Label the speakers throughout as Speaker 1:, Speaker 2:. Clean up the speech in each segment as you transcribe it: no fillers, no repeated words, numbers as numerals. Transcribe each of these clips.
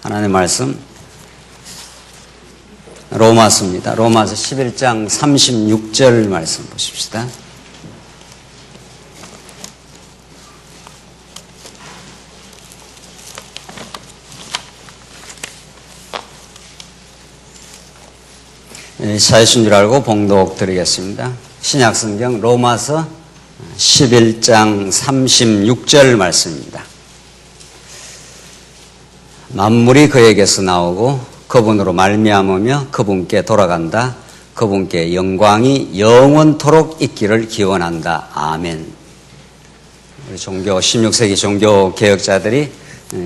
Speaker 1: 하나님의 말씀 로마서입니다. 로마서 11장 36절 말씀 보십시다. 사이신 줄 알고 봉독 드리겠습니다. 신약성경 로마서 11장 36절 말씀입니다. 만물이 그에게서 나오고 그분으로 말미암으며 그분께 돌아간다. 그분께 영광이 영원토록 있기를 기원한다. 아멘. 우리 16세기 종교 개혁자들이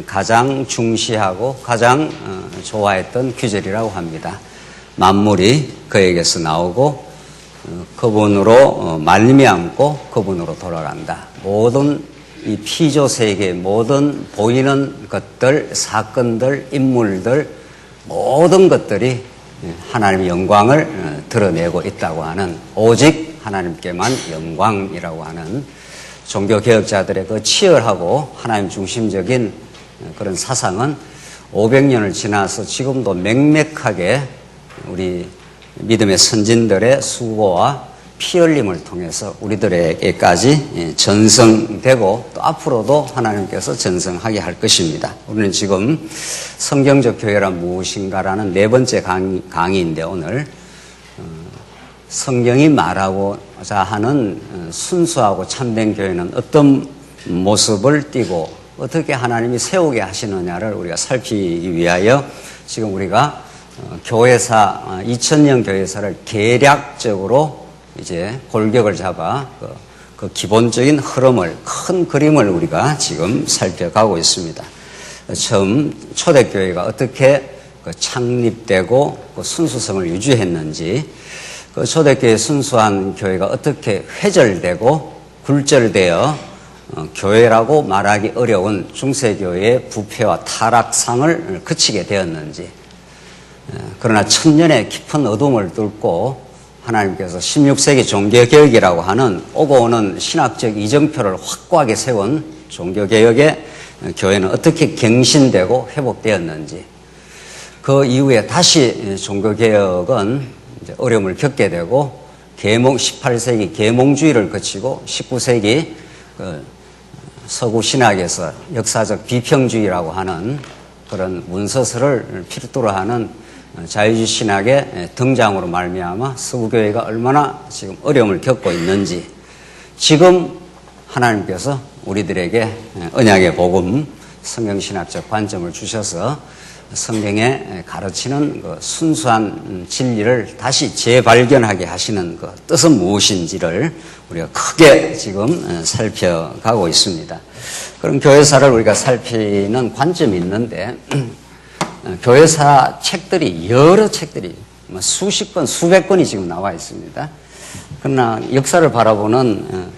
Speaker 1: 가장 중시하고 가장 좋아했던 규절이라고 합니다. 만물이 그에게서 나오고 그분으로 말미암고 그분으로 돌아간다. 모든 이 피조 세계 모든 보이는 것들, 사건들, 인물들 모든 것들이 하나님의 영광을 드러내고 있다고 하는 오직 하나님께만 영광이라고 하는 종교개혁자들의 그 치열하고 하나님 중심적인 그런 사상은 500년을 지나서 지금도 맹맥하게 우리 믿음의 선진들의 수고와 피 흘림을 통해서 우리들에게까지 전성되고 또 앞으로도 하나님께서 전성하게 할 것입니다. 우리는 지금 성경적 교회란 무엇인가라는 네 번째 강의인데 오늘 성경이 말하고자 하는 순수하고 참된 교회는 어떤 모습을 띠고 어떻게 하나님이 세우게 하시느냐를 우리가 살피기 위하여 지금 우리가 교회사 2000년 교회사를 계략적으로 이제 골격을 잡아 그 기본적인 흐름을 큰 그림을 우리가 지금 살펴가고 있습니다. 처음 초대교회가 어떻게 창립되고 그 순수성을 유지했는지, 그 초대교회 순수한 교회가 어떻게 회절되고 굴절되어 교회라고 말하기 어려운 중세교회의 부패와 타락상을 그치게 되었는지, 그러나 천년의 깊은 어둠을 뚫고 하나님께서 16세기 종교개혁이라고 하는 오고 오는 신학적 이정표를 확고하게 세운 종교개혁의 교회는 어떻게 갱신되고 회복되었는지, 그 이후에 다시 종교개혁은 이제 어려움을 겪게 되고 18세기 계몽주의를 거치고 19세기 서구 신학에서 역사적 비평주의라고 하는 그런 문서서를 필두로 하는 자유주의 신학의 등장으로 말미암아 서구교회가 얼마나 지금 어려움을 겪고 있는지, 지금 하나님께서 우리들에게 언약의 복음, 성경신학적 관점을 주셔서 성경에 가르치는 그 순수한 진리를 다시 재발견하게 하시는 그 뜻은 무엇인지를 우리가 크게 지금 살펴가고 있습니다. 그런 교회사를 우리가 살피는 관점이 있는데, 교회사 책들이 여러 책들이 수십 권, 수백 권이 지금 나와 있습니다. 그러나 역사를 바라보는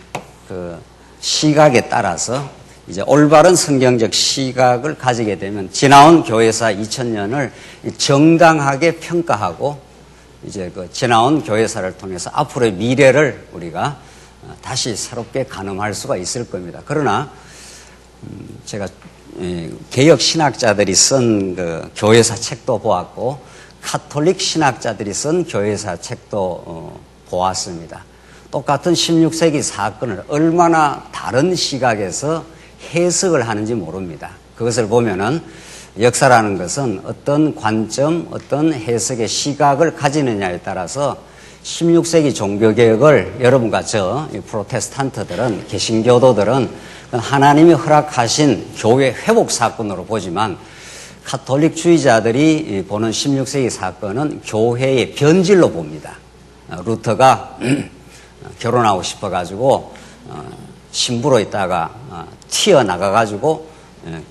Speaker 1: 그 시각에 따라서 이제 올바른 성경적 시각을 가지게 되면 지나온 교회사 2000년을 정당하게 평가하고 이제 그 지나온 교회사를 통해서 앞으로의 미래를 우리가 다시 새롭게 가늠할 수가 있을 겁니다. 그러나 제가 개혁 신학자들이 쓴 그 교회사 책도 보았고 카톨릭 신학자들이 쓴 교회사 책도 보았습니다. 똑같은 16세기 사건을 얼마나 다른 시각에서 해석을 하는지 모릅니다. 그것을 보면은 역사라는 것은 어떤 관점, 어떤 해석의 시각을 가지느냐에 따라서 16세기 종교개혁을 여러분과 저 프로테스탄트들은, 개신교도들은 하나님이 허락하신 교회 회복 사건으로 보지만 카톨릭주의자들이 보는 16세기 사건은 교회의 변질로 봅니다. 루터가 결혼하고 싶어가지고 신부로 있다가 튀어나가가지고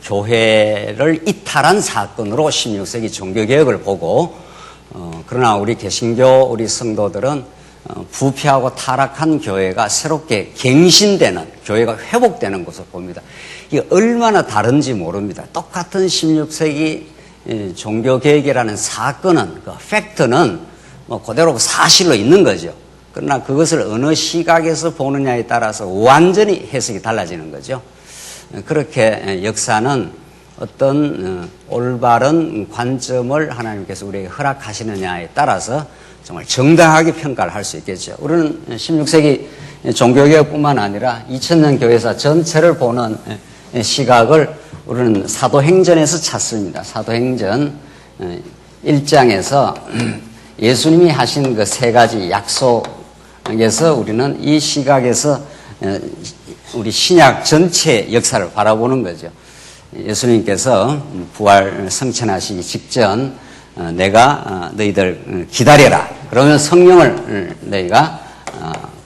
Speaker 1: 교회를 이탈한 사건으로 16세기 종교개혁을 보고, 그러나 우리 개신교 우리 성도들은 부패하고 타락한 교회가 새롭게 갱신되는, 교회가 회복되는 것을 봅니다. 이게 얼마나 다른지 모릅니다. 똑같은 16세기 종교개혁이라는 사건은, 그 팩트는 그대로 사실로 있는 거죠. 그러나 그것을 어느 시각에서 보느냐에 따라서 완전히 해석이 달라지는 거죠. 그렇게 역사는 어떤 올바른 관점을 하나님께서 우리에게 허락하시느냐에 따라서 정말 정당하게 평가를 할 수 있겠죠. 우리는 16세기 종교개혁뿐만 아니라 2000년 교회사 전체를 보는 시각을 우리는 사도행전에서 찾습니다. 사도행전 1장에서 예수님이 하신 그 세 가지 약속에서 우리는 이 시각에서 우리 신약 전체 역사를 바라보는 거죠. 예수님께서 부활 성천하시기 직전 내가 너희들 기다려라. 그러면 성령을 너희가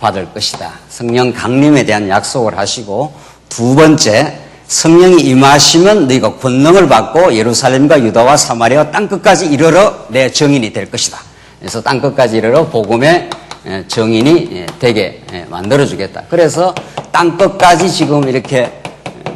Speaker 1: 받을 것이다. 성령 강림에 대한 약속을 하시고, 두 번째, 성령이 임하시면 너희가 권능을 받고 예루살렘과 유다와 사마리아와 땅끝까지 이르러 내 증인이 될 것이다. 그래서 땅끝까지 이르러 복음의 증인이 되게 만들어주겠다. 그래서 땅끝까지 지금 이렇게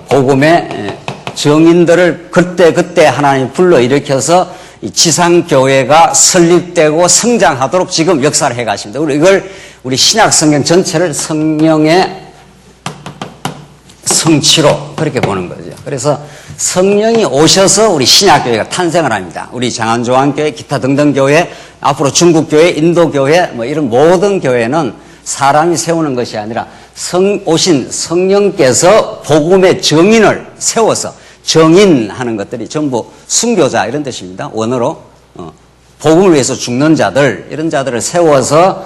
Speaker 1: 복음의 증인들을 그때 하나님 불러일으켜서 이 지상교회가 설립되고 성장하도록 지금 역사를 해 가십니다. 이걸 우리 신약 성경 전체를 성령의 성취로 그렇게 보는 거죠. 그래서 성령이 오셔서 우리 신약교회가 탄생을 합니다. 우리 장안조항교회, 기타 등등 교회, 앞으로 중국교회, 인도교회, 뭐 이런 모든 교회는 사람이 세우는 것이 아니라 오신 성령께서 복음의 정인을 세워서, 정인하는 것들이 전부 순교자 이런 뜻입니다. 원어로 복음을 위해서 죽는 자들, 이런 자들을 세워서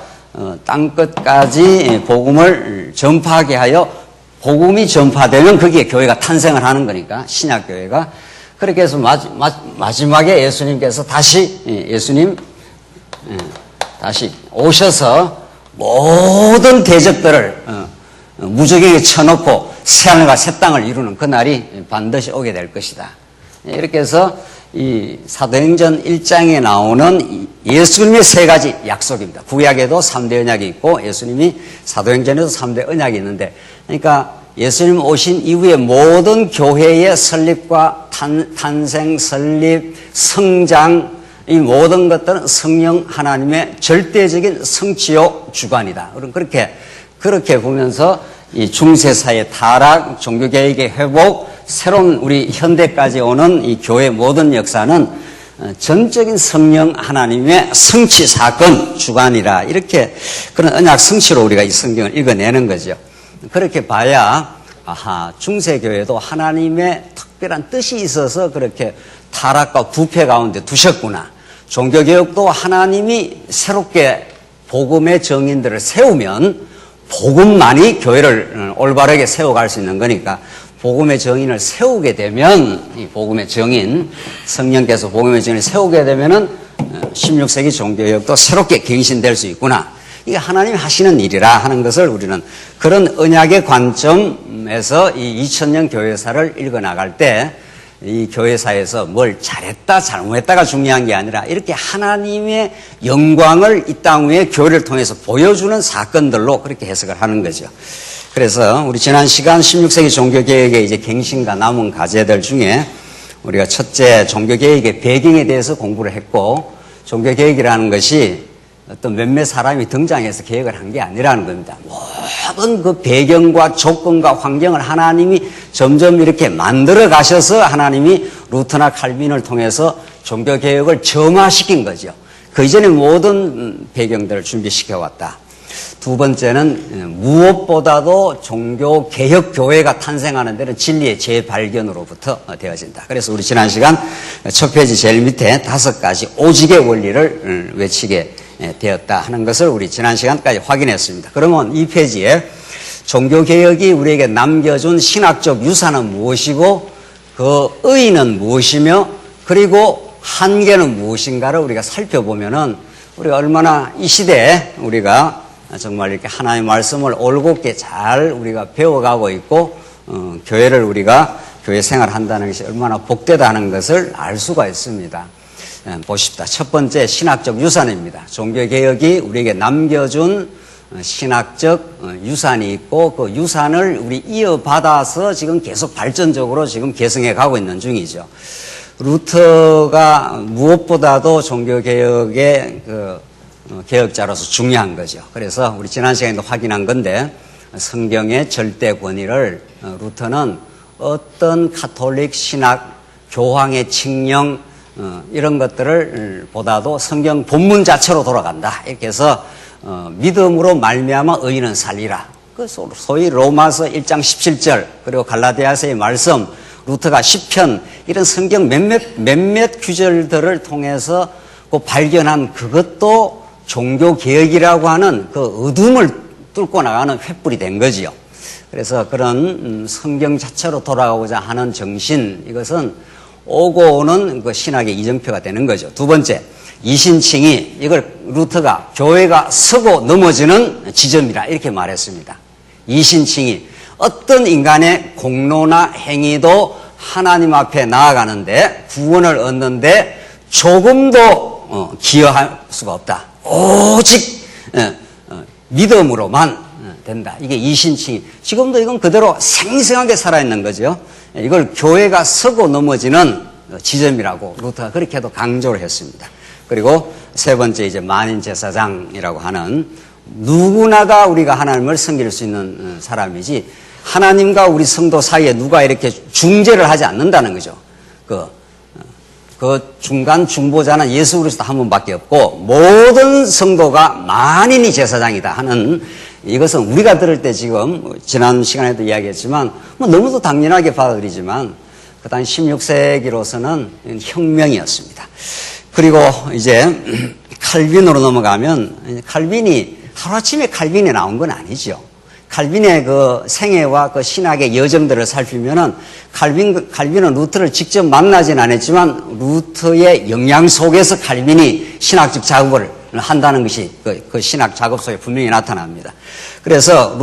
Speaker 1: 땅끝까지 복음을 전파하게 하여 복음이 전파되면 거기에 교회가 탄생을 하는 거니까, 신약교회가. 그렇게 해서 마지막에 예수님께서 다시 오셔서 모든 대적들을 무적에게 쳐놓고 새하늘과 새 땅을 이루는 그날이 반드시 오게 될 것이다. 이렇게 해서 이 사도행전 1장에 나오는 예수님의 세 가지 약속입니다. 구약에도 3대 언약이 있고 예수님이 사도행전에도 3대 언약이 있는데, 그러니까 예수님 오신 이후에 모든 교회의 설립과 탄생, 설립, 성장, 이 모든 것들은 성령 하나님의 절대적인 성취요 주관이다. 그렇게 보면서 이 중세사의 타락, 종교개혁의 회복, 새로운 우리 현대까지 오는 이 교회 모든 역사는 전적인 성령 하나님의 성취 사건 주관이라, 이렇게 그런 언약 성취로 우리가 이 성경을 읽어내는 거죠. 그렇게 봐야 중세교회도 하나님의 특별한 뜻이 있어서 그렇게 타락과 부패 가운데 두셨구나. 종교개혁도 하나님이 새롭게 복음의 정인들을 세우면 복음만이 교회를 올바르게 세워갈 수 있는 거니까, 복음의 정인을 세우게 되면, 이 복음의 정인, 성령께서 복음의 정인을 세우게 되면은 16세기 종교개혁도 새롭게 갱신될 수 있구나. 이게 하나님이 하시는 일이라 하는 것을 우리는 그런 언약의 관점에서 이 2000년 교회사를 읽어나갈 때, 이 교회사에서 뭘 잘했다 잘못했다가 중요한 게 아니라 이렇게 하나님의 영광을 이 땅 위에 교회를 통해서 보여주는 사건들로 그렇게 해석을 하는 거죠. 그래서 우리 지난 시간 16세기 종교개혁의 이제 갱신과 남은 과제들 중에 우리가 첫째, 종교개혁의 배경에 대해서 공부를 했고, 종교개혁이라는 것이 어떤 몇몇 사람이 등장해서 개혁을 한 게 아니라는 겁니다. 모든 그 배경과 조건과 환경을 하나님이 점점 이렇게 만들어 가셔서 하나님이 루터나 칼빈을 통해서 종교개혁을 점화시킨 거죠. 그 이전에 모든 배경들을 준비시켜 왔다. 두 번째는 무엇보다도 종교개혁 교회가 탄생하는 데는 진리의 재발견으로부터 되어진다. 그래서 우리 지난 시간 첫 페이지 제일 밑에 5가지 오직의 원리를 외치게 되었다 하는 것을 우리 지난 시간까지 확인했습니다. 그러면 이 페이지에 종교개혁이 우리에게 남겨준 신학적 유산은 무엇이고, 그 의의는 무엇이며, 그리고 한계는 무엇인가를 우리가 살펴보면은 우리가 얼마나 이 시대에 우리가 정말 이렇게 하나님의 말씀을 올곧게 잘 우리가 배워가고 있고, 교회를 우리가 교회 생활을 한다는 것이 얼마나 복되다 하는 것을 알 수가 있습니다. 보십시다. 첫 번째, 신학적 유산입니다. 종교개혁이 우리에게 남겨준 신학적 유산이 있고, 그 유산을 우리 이어받아서 지금 계속 발전적으로 지금 개성해 가고 있는 중이죠. 루터가 무엇보다도 종교개혁의 개혁자로서 중요한 거죠. 그래서 우리 지난 시간에도 확인한 건데, 성경의 절대 권위를 루터는 어떤 카톨릭 신학 교황의 칙령 이런 것들을 보다도 성경 본문 자체로 돌아간다. 이렇게 해서 믿음으로 말미암아 의인은 살리라. 그 소위 로마서 1장 17절 그리고 갈라디아서의 말씀, 루터가 시편 이런 성경 몇몇 구절들을 통해서 그 발견한 그것도 종교개혁이라고 하는 그 어둠을 뚫고 나가는 횃불이 된 거지요. 그래서 그런 성경 자체로 돌아가고자 하는 정신, 이것은 오고 오는 그 신학의 이정표가 되는 거죠. 두 번째, 이신칭의, 이걸 루터가 교회가 서고 넘어지는 지점이라 이렇게 말했습니다. 이신칭의, 어떤 인간의 공로나 행위도 하나님 앞에 나아가는데 구원을 얻는데 조금도 기여할 수가 없다. 오직 믿음으로만 된다. 이게 이신칭의. 지금도 이건 그대로 생생하게 살아있는 거죠. 이걸 교회가 서고 넘어지는 지점이라고 루터가 그렇게도 강조를 했습니다. 그리고 세 번째 이제 만인 제사장이라고 하는, 누구나가 우리가 하나님을 섬길 수 있는 사람이지 하나님과 우리 성도 사이에 누가 이렇게 중재를 하지 않는다는 거죠. 그 중간 중보자는 예수 그리스도 한 분밖에 없고 모든 성도가 만인이 제사장이다 하는, 이것은 우리가 들을 때 지금 지난 시간에도 이야기했지만 너무도 당연하게 받아들이지만 그 당시 16세기로서는 혁명이었습니다. 그리고 이제 칼빈으로 넘어가면, 칼빈이 하루아침에 칼빈이 나온 건 아니죠. 칼빈의 그 생애와 그 신학의 여정들을 살피면은 칼빈은 루터를 직접 만나진 않았지만 루터의 영향 속에서 칼빈이 신학적 작업을 한다는 것이 그 신학 작업 속에 분명히 나타납니다. 그래서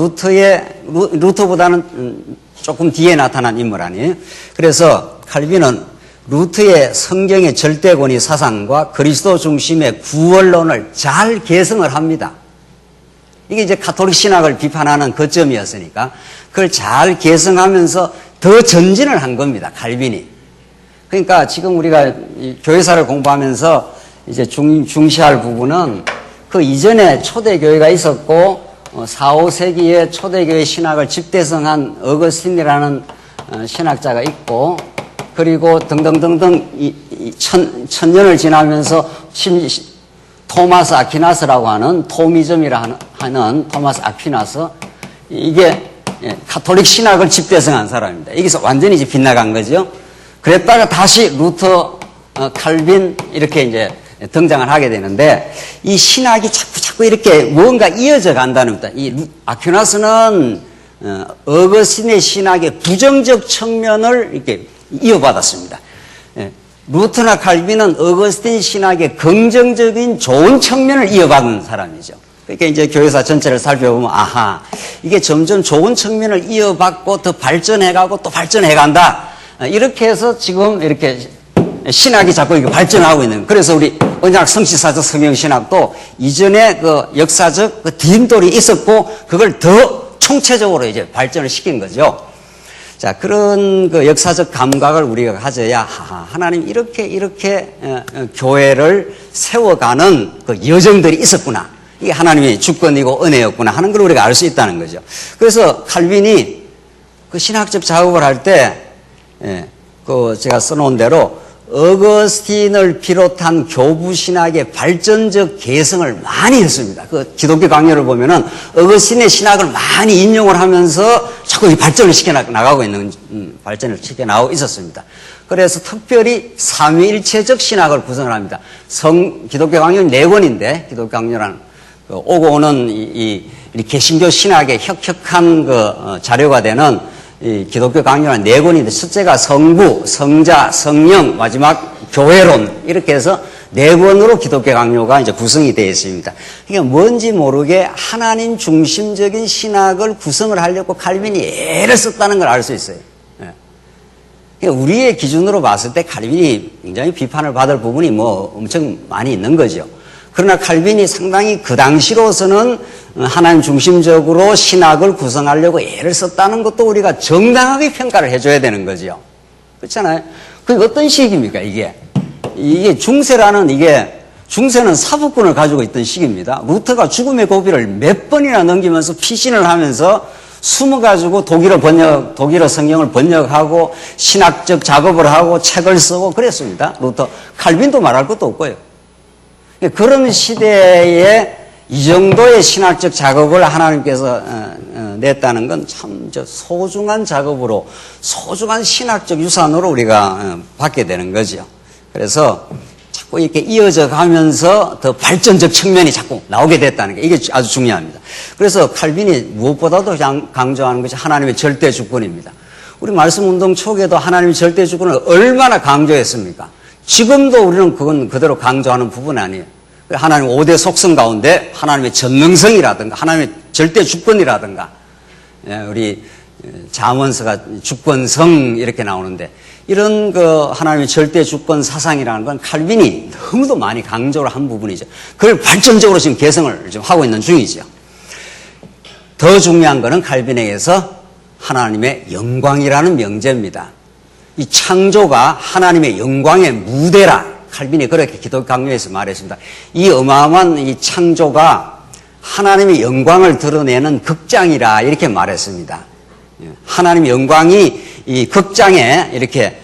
Speaker 1: 루터보다는 조금 뒤에 나타난 인물 아니에요. 그래서 칼빈은 루터의 성경의 절대권위 사상과 그리스도 중심의 구원론을 잘 개성을 합니다. 이게 이제 가톨릭 신학을 비판하는 거점이었으니까 그걸 잘 개성하면서 더 전진을 한 겁니다, 칼빈이. 그러니까 지금 우리가 교회사를 공부하면서 이제 중시할 부분은 그 이전에 초대교회가 있었고 4, 5세기에 초대교회 신학을 집대성한 어거스틴이라는 신학자가 있고, 그리고 등등등등 천년을 지나면서 토마스 아퀴나스라고 하는 토미즘이라 하는 토마스 아퀴나스, 이게 가톨릭 신학을 집대성한 사람입니다. 여기서 완전히 이제 빗나간 거죠. 그랬다가 다시 루터, 칼빈 이렇게 이제 등장을 하게 되는데, 이 신학이 자꾸 이렇게 뭔가 이어져 간다는 겁니다. 이 아퀴나스는 어거스틴의 신학의 부정적 측면을 이렇게 이어받았습니다. 루터나 칼빈은 어거스틴 신학의 긍정적인 좋은 측면을 이어받은 사람이죠. 그러니까 이제 교회사 전체를 살펴보면, 아하, 이게 점점 좋은 측면을 이어받고 더 발전해가고 또 발전해간다. 이렇게 해서 지금 이렇게 신학이 자꾸 이렇게 발전하고 있는. 그래서 우리 언약 성취사적 성경신학도 이전에 그 역사적 그 디딤돌이 있었고 그걸 더 총체적으로 이제 발전을 시킨 거죠. 자, 그런 그 역사적 감각을 우리가 가져야, 하나님 이렇게 교회를 세워가는 그 여정들이 있었구나. 이게 하나님의 주권이고 은혜였구나 하는 걸 우리가 알 수 있다는 거죠. 그래서 칼빈이 그 신학적 작업을 할 때, 그 제가 써놓은 대로 어거스틴을 비롯한 교부 신학의 발전적 개성을 많이 했습니다. 그 기독교 강요를 보면은 어거스틴의 신학을 많이 인용을 하면서 자꾸 발전을 시켜 나가고 있는, 발전을 시켜 나가고 있었습니다. 그래서 특별히 삼위일체적 신학을 구성을 합니다. 기독교 강요는 4권인데, 기독교 강요라는 오고 오는 이 개신교 신학의 혁혁한 그 자료가 되는 이 기독교 강요는 4권인데, 첫째가 성부, 성자, 성령, 마지막 교회론, 이렇게 해서 4권으로 기독교 강요가 이제 구성이 되어 있습니다. 그러니까 뭔지 모르게 하나님 중심적인 신학을 구성을 하려고 칼빈이 애를 썼다는 걸 알 수 있어요. 그러니까 우리의 기준으로 봤을 때 칼빈이 굉장히 비판을 받을 부분이 뭐 엄청 많이 있는 거죠. 그러나 칼빈이 상당히 그 당시로서는 하나님 중심적으로 신학을 구성하려고 애를 썼다는 것도 우리가 정당하게 평가를 해줘야 되는 거죠. 그렇잖아요. 그게 어떤 시기입니까, 이게? 이게 중세라는, 중세는 사부권을 가지고 있던 시기입니다. 루터가 죽음의 고비를 몇 번이나 넘기면서 피신을 하면서 숨어가지고 독일어 성경을 번역하고 신학적 작업을 하고 책을 쓰고 그랬습니다. 루터. 칼빈도 말할 것도 없고요. 그런 시대에 이 정도의 신학적 작업을 하나님께서 냈다는 건 참 소중한 작업으로, 소중한 신학적 유산으로 우리가 받게 되는 거죠. 그래서 자꾸 이렇게 이어져 가면서 더 발전적 측면이 자꾸 나오게 됐다는 게 이게 아주 중요합니다. 그래서 칼빈이 무엇보다도 강조하는 것이 하나님의 절대 주권입니다. 우리 말씀 운동 초기에도 하나님의 절대 주권을 얼마나 강조했습니까? 지금도 우리는 그건 그대로 강조하는 부분 아니에요. 하나님 5대 속성 가운데 하나님의 전능성이라든가 하나님의 절대 주권이라든가, 우리 잠언서가 주권성 이렇게 나오는데, 이런 하나님의 절대 주권 사상이라는 건 칼빈이 너무도 많이 강조를 한 부분이죠. 그걸 발전적으로 지금 개성을 지금 하고 있는 중이죠. 더 중요한 거는 칼빈에게서 하나님의 영광이라는 명제입니다. 이 창조가 하나님의 영광의 무대라, 칼빈이 그렇게 기독교 강요에서 말했습니다. 이 어마어마한 이 창조가 하나님의 영광을 드러내는 극장이라 이렇게 말했습니다. 하나님의 영광이 이 극장에 이렇게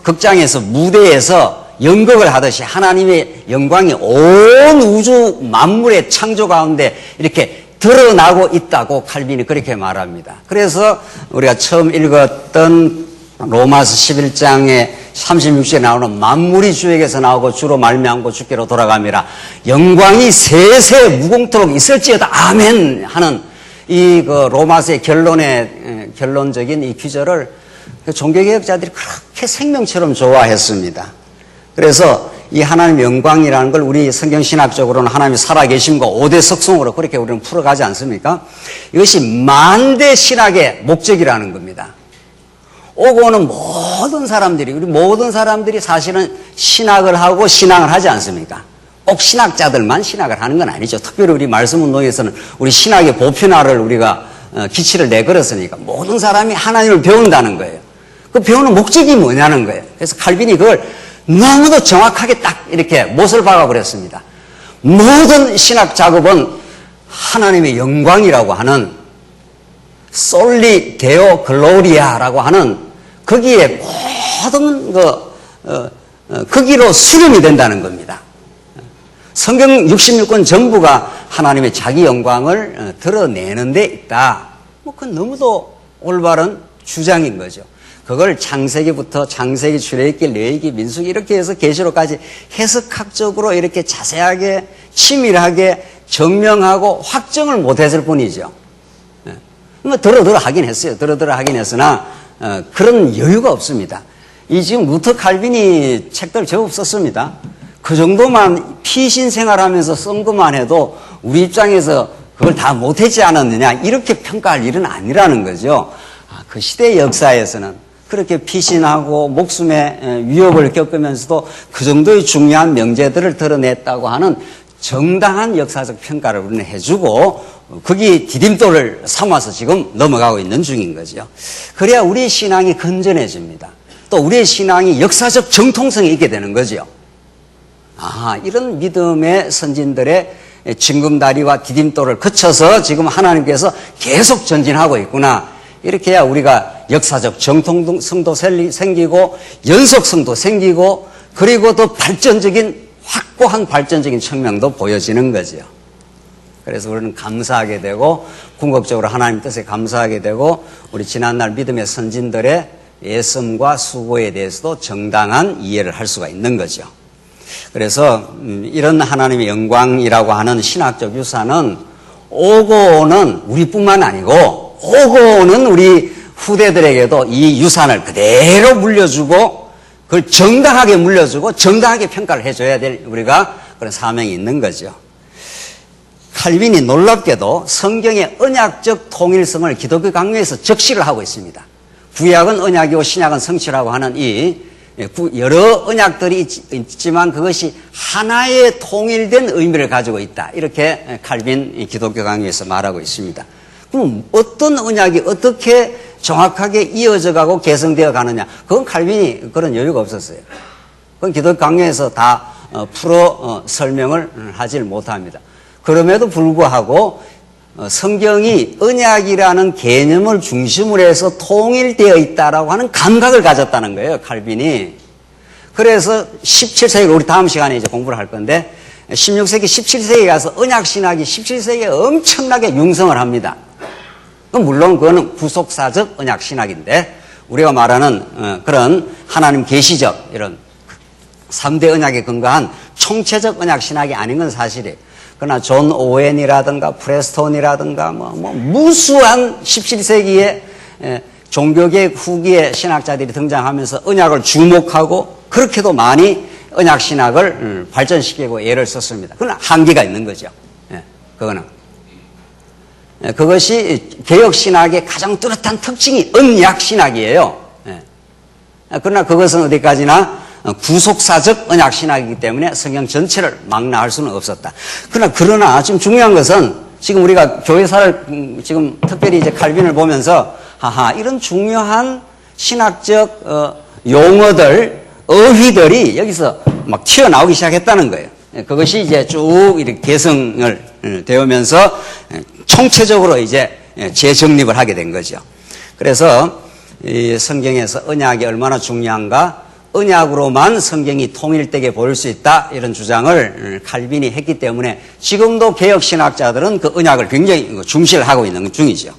Speaker 1: 극장에서 무대에서 연극을 하듯이 하나님의 영광이 온 우주 만물의 창조 가운데 이렇게 드러나고 있다고 칼빈이 그렇게 말합니다. 그래서 우리가 처음 읽었던 로마서 11장에 36절에 나오는 만물이 주에게서 나오고 주로 말미암고 주께로 돌아가미라, 영광이 세세 무공토록 있을지어다 아멘 하는 이 로마서의 결론적인 이 기절을 종교개혁자들이 그렇게 생명처럼 좋아했습니다. 그래서 이 하나님의 영광이라는 걸 우리 성경신학적으로는 하나님이 살아계심과 5대 속성으로 그렇게 우리는 풀어가지 않습니까? 이것이 만대 신학의 목적이라는 겁니다. 오고 오는 모든 사람들이, 우리 모든 사람들이 사실은 신학을 하고 신앙을 하지 않습니까? 꼭 신학자들만 신학을 하는 건 아니죠. 특별히 우리 말씀운동에서는 우리 신학의 보편화를 우리가 기치를 내걸었으니까 모든 사람이 하나님을 배운다는 거예요. 그 배우는 목적이 뭐냐는 거예요. 그래서 칼빈이 그걸 너무도 정확하게 딱 이렇게 못을 박아버렸습니다. 모든 신학 작업은 하나님의 영광이라고 하는 솔리 데오 글로리아라고 하는 거기에 모든 거기로 수렴이 된다는 겁니다. 성경 66권 전부가 하나님의 자기 영광을 드러내는 데 있다. 그건 너무도 올바른 주장인 거죠. 그걸 창세기부터 창세기, 출애굽기, 레위기, 민수기 이렇게 해서 계시록까지 해석학적으로 이렇게 자세하게 치밀하게 정명하고 확정을 못했을 뿐이죠. 더러더러 하긴 했어요. 더러더러 하긴 했으나 그런 여유가 없습니다. 이 지금 루터 칼빈이 책들 제법 썼습니다. 그 정도만 피신 생활하면서 쓴 것만 해도 우리 입장에서 그걸 다 못했지 않았느냐 이렇게 평가할 일은 아니라는 거죠. 그 시대의 역사에서는 그렇게 피신하고 목숨의 위협을 겪으면서도 그 정도의 중요한 명제들을 드러냈다고 하는 정당한 역사적 평가를 우리는 해주고 거기 디딤돌을 삼아서 지금 넘어가고 있는 중인 거죠. 그래야 우리의 신앙이 건전해집니다. 또 우리의 신앙이 역사적 정통성이 있게 되는 거죠. 이런 믿음의 선진들의 징검다리와 디딤돌을 거쳐서 지금 하나님께서 계속 전진하고 있구나. 이렇게 해야 우리가 역사적 정통성도 생기고 연속성도 생기고 그리고 더 발전적인 확고한 발전적인 측면도 보여지는 거죠. 그래서 우리는 감사하게 되고 궁극적으로 하나님 뜻에 감사하게 되고 우리 지난날 믿음의 선진들의 애씀과 수고에 대해서도 정당한 이해를 할 수가 있는 거죠. 그래서 이런 하나님의 영광이라고 하는 신학적 유산은 오고 오는 우리뿐만 아니고 오고 오는 우리 후대들에게도 이 유산을 그대로 물려주고 그걸 정당하게 물려주고 정당하게 평가를 해줘야 될 우리가 그런 사명이 있는 거죠. 칼빈이 놀랍게도 성경의 언약적 통일성을 기독교 강요에서 적시를 하고 있습니다. 구약은 언약이고 신약은 성취라고 하는 이 여러 언약들이 있지만 그것이 하나의 통일된 의미를 가지고 있다. 이렇게 칼빈 기독교 강요에서 말하고 있습니다. 그럼 어떤 언약이 어떻게 정확하게 이어져 가고 개성되어 가느냐. 그건 칼빈이 그런 여유가 없었어요. 그건 기독교 강요에서 다 풀어 설명을 하질 못합니다. 그럼에도 불구하고 성경이 언약이라는 개념을 중심으로 해서 통일되어 있다라고 하는 감각을 가졌다는 거예요, 칼빈이. 그래서 17세기, 우리 다음 시간에 이제 공부를 할 건데, 16세기, 17세기에 가서 언약 신학이 17세기에 엄청나게 융성을 합니다. 물론 그거는 구속사적 언약 신학인데, 우리가 말하는 그런 하나님 계시적 이런 3대 언약에 근거한 총체적 언약 신학이 아닌 건 사실이에요. 그러나 존 오웬이라든가 프레스톤이라든가 무수한 17세기에 종교개혁 후기의 신학자들이 등장하면서 언약을 주목하고 그렇게도 많이 언약 신학을 발전시키고 예를 썼습니다. 그러나 한계가 있는 거죠. 그거는. 그것이 개혁 신학의 가장 뚜렷한 특징이 언약 신학이에요. 그러나 그것은 어디까지나 구속사적 언약 신학이기 때문에 성경 전체를 망라할 수는 없었다. 그러나 지금 중요한 것은 지금 우리가 교회사를 지금 특별히 이제 칼빈을 보면서 이런 중요한 신학적 용어들, 어휘들이 여기서 막 튀어나오기 시작했다는 거예요. 그것이 이제 쭉 이렇게 개성을 되오면서 총체적으로 이제 재정립을 하게 된 거죠. 그래서 이 성경에서 언약이 얼마나 중요한가, 언약으로만 성경이 통일되게 보일 수 있다, 이런 주장을 칼빈이 했기 때문에 지금도 개혁신학자들은 그 언약을 굉장히 중시를 하고 있는 중이죠.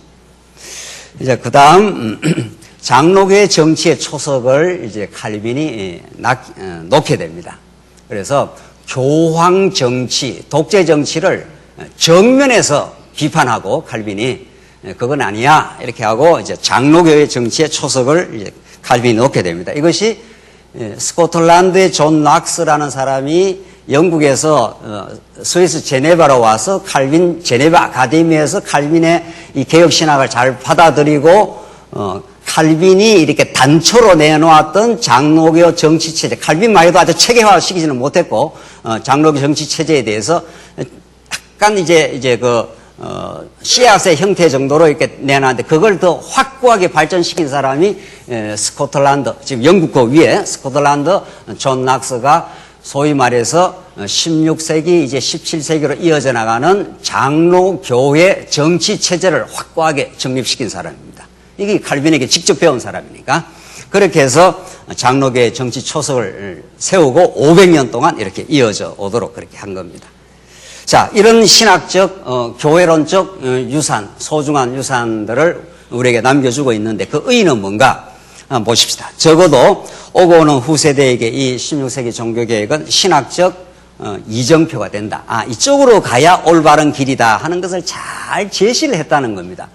Speaker 1: 이제 그 다음, 장로교의 정치의 초석을 이제 칼빈이 놓게 됩니다. 그래서 교황 정치, 독재 정치를 정면에서 비판하고 칼빈이 그건 아니야 이렇게 하고 이제 장로교의 정치의 초석을 이제 칼빈이 놓게 됩니다. 이것이 스코틀랜드의 존 락스라는 사람이 영국에서 스위스 제네바로 와서 칼빈 제네바 아카데미에서 칼빈의 이 개혁 신학을 잘 받아들이고 칼빈이 이렇게 단초로 내놓았던 장로교 정치 체제, 칼빈만 해도 아주 체계화 시키지는 못했고 장로교 정치 체제에 대해서 약간 이제 씨앗의 형태 정도로 이렇게 내놨는데 그걸 더 확고하게 발전시킨 사람이 스코틀랜드, 지금 영국 그 위에 스코틀랜드 존 락스가 소위 말해서 16세기 이제 17세기로 이어져 나가는 장로교회 정치 체제를 확고하게 정립시킨 사람입니다. 이게 칼빈에게 직접 배운 사람이니까. 그렇게 해서 장로교회 정치 초석을 세우고 500년 동안 이렇게 이어져 오도록 그렇게 한 겁니다. 자, 이런 신학적, 교회론적 유산, 소중한 유산들을 우리에게 남겨주고 있는데 그 의의는 뭔가 보십시다. 적어도 오고 오는 후세대에게 이 16세기 종교개혁은 신학적 이정표가 된다. 이쪽으로 가야 올바른 길이다 하는 것을 잘 제시를 했다는 겁니다.